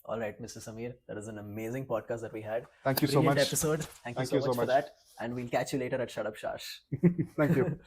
All right, Mr. Samir, that is an amazing podcast that we had. Thank you so much. Episode. Thank you so much for that. And we'll catch you later at Shut Up Shash. Thank you.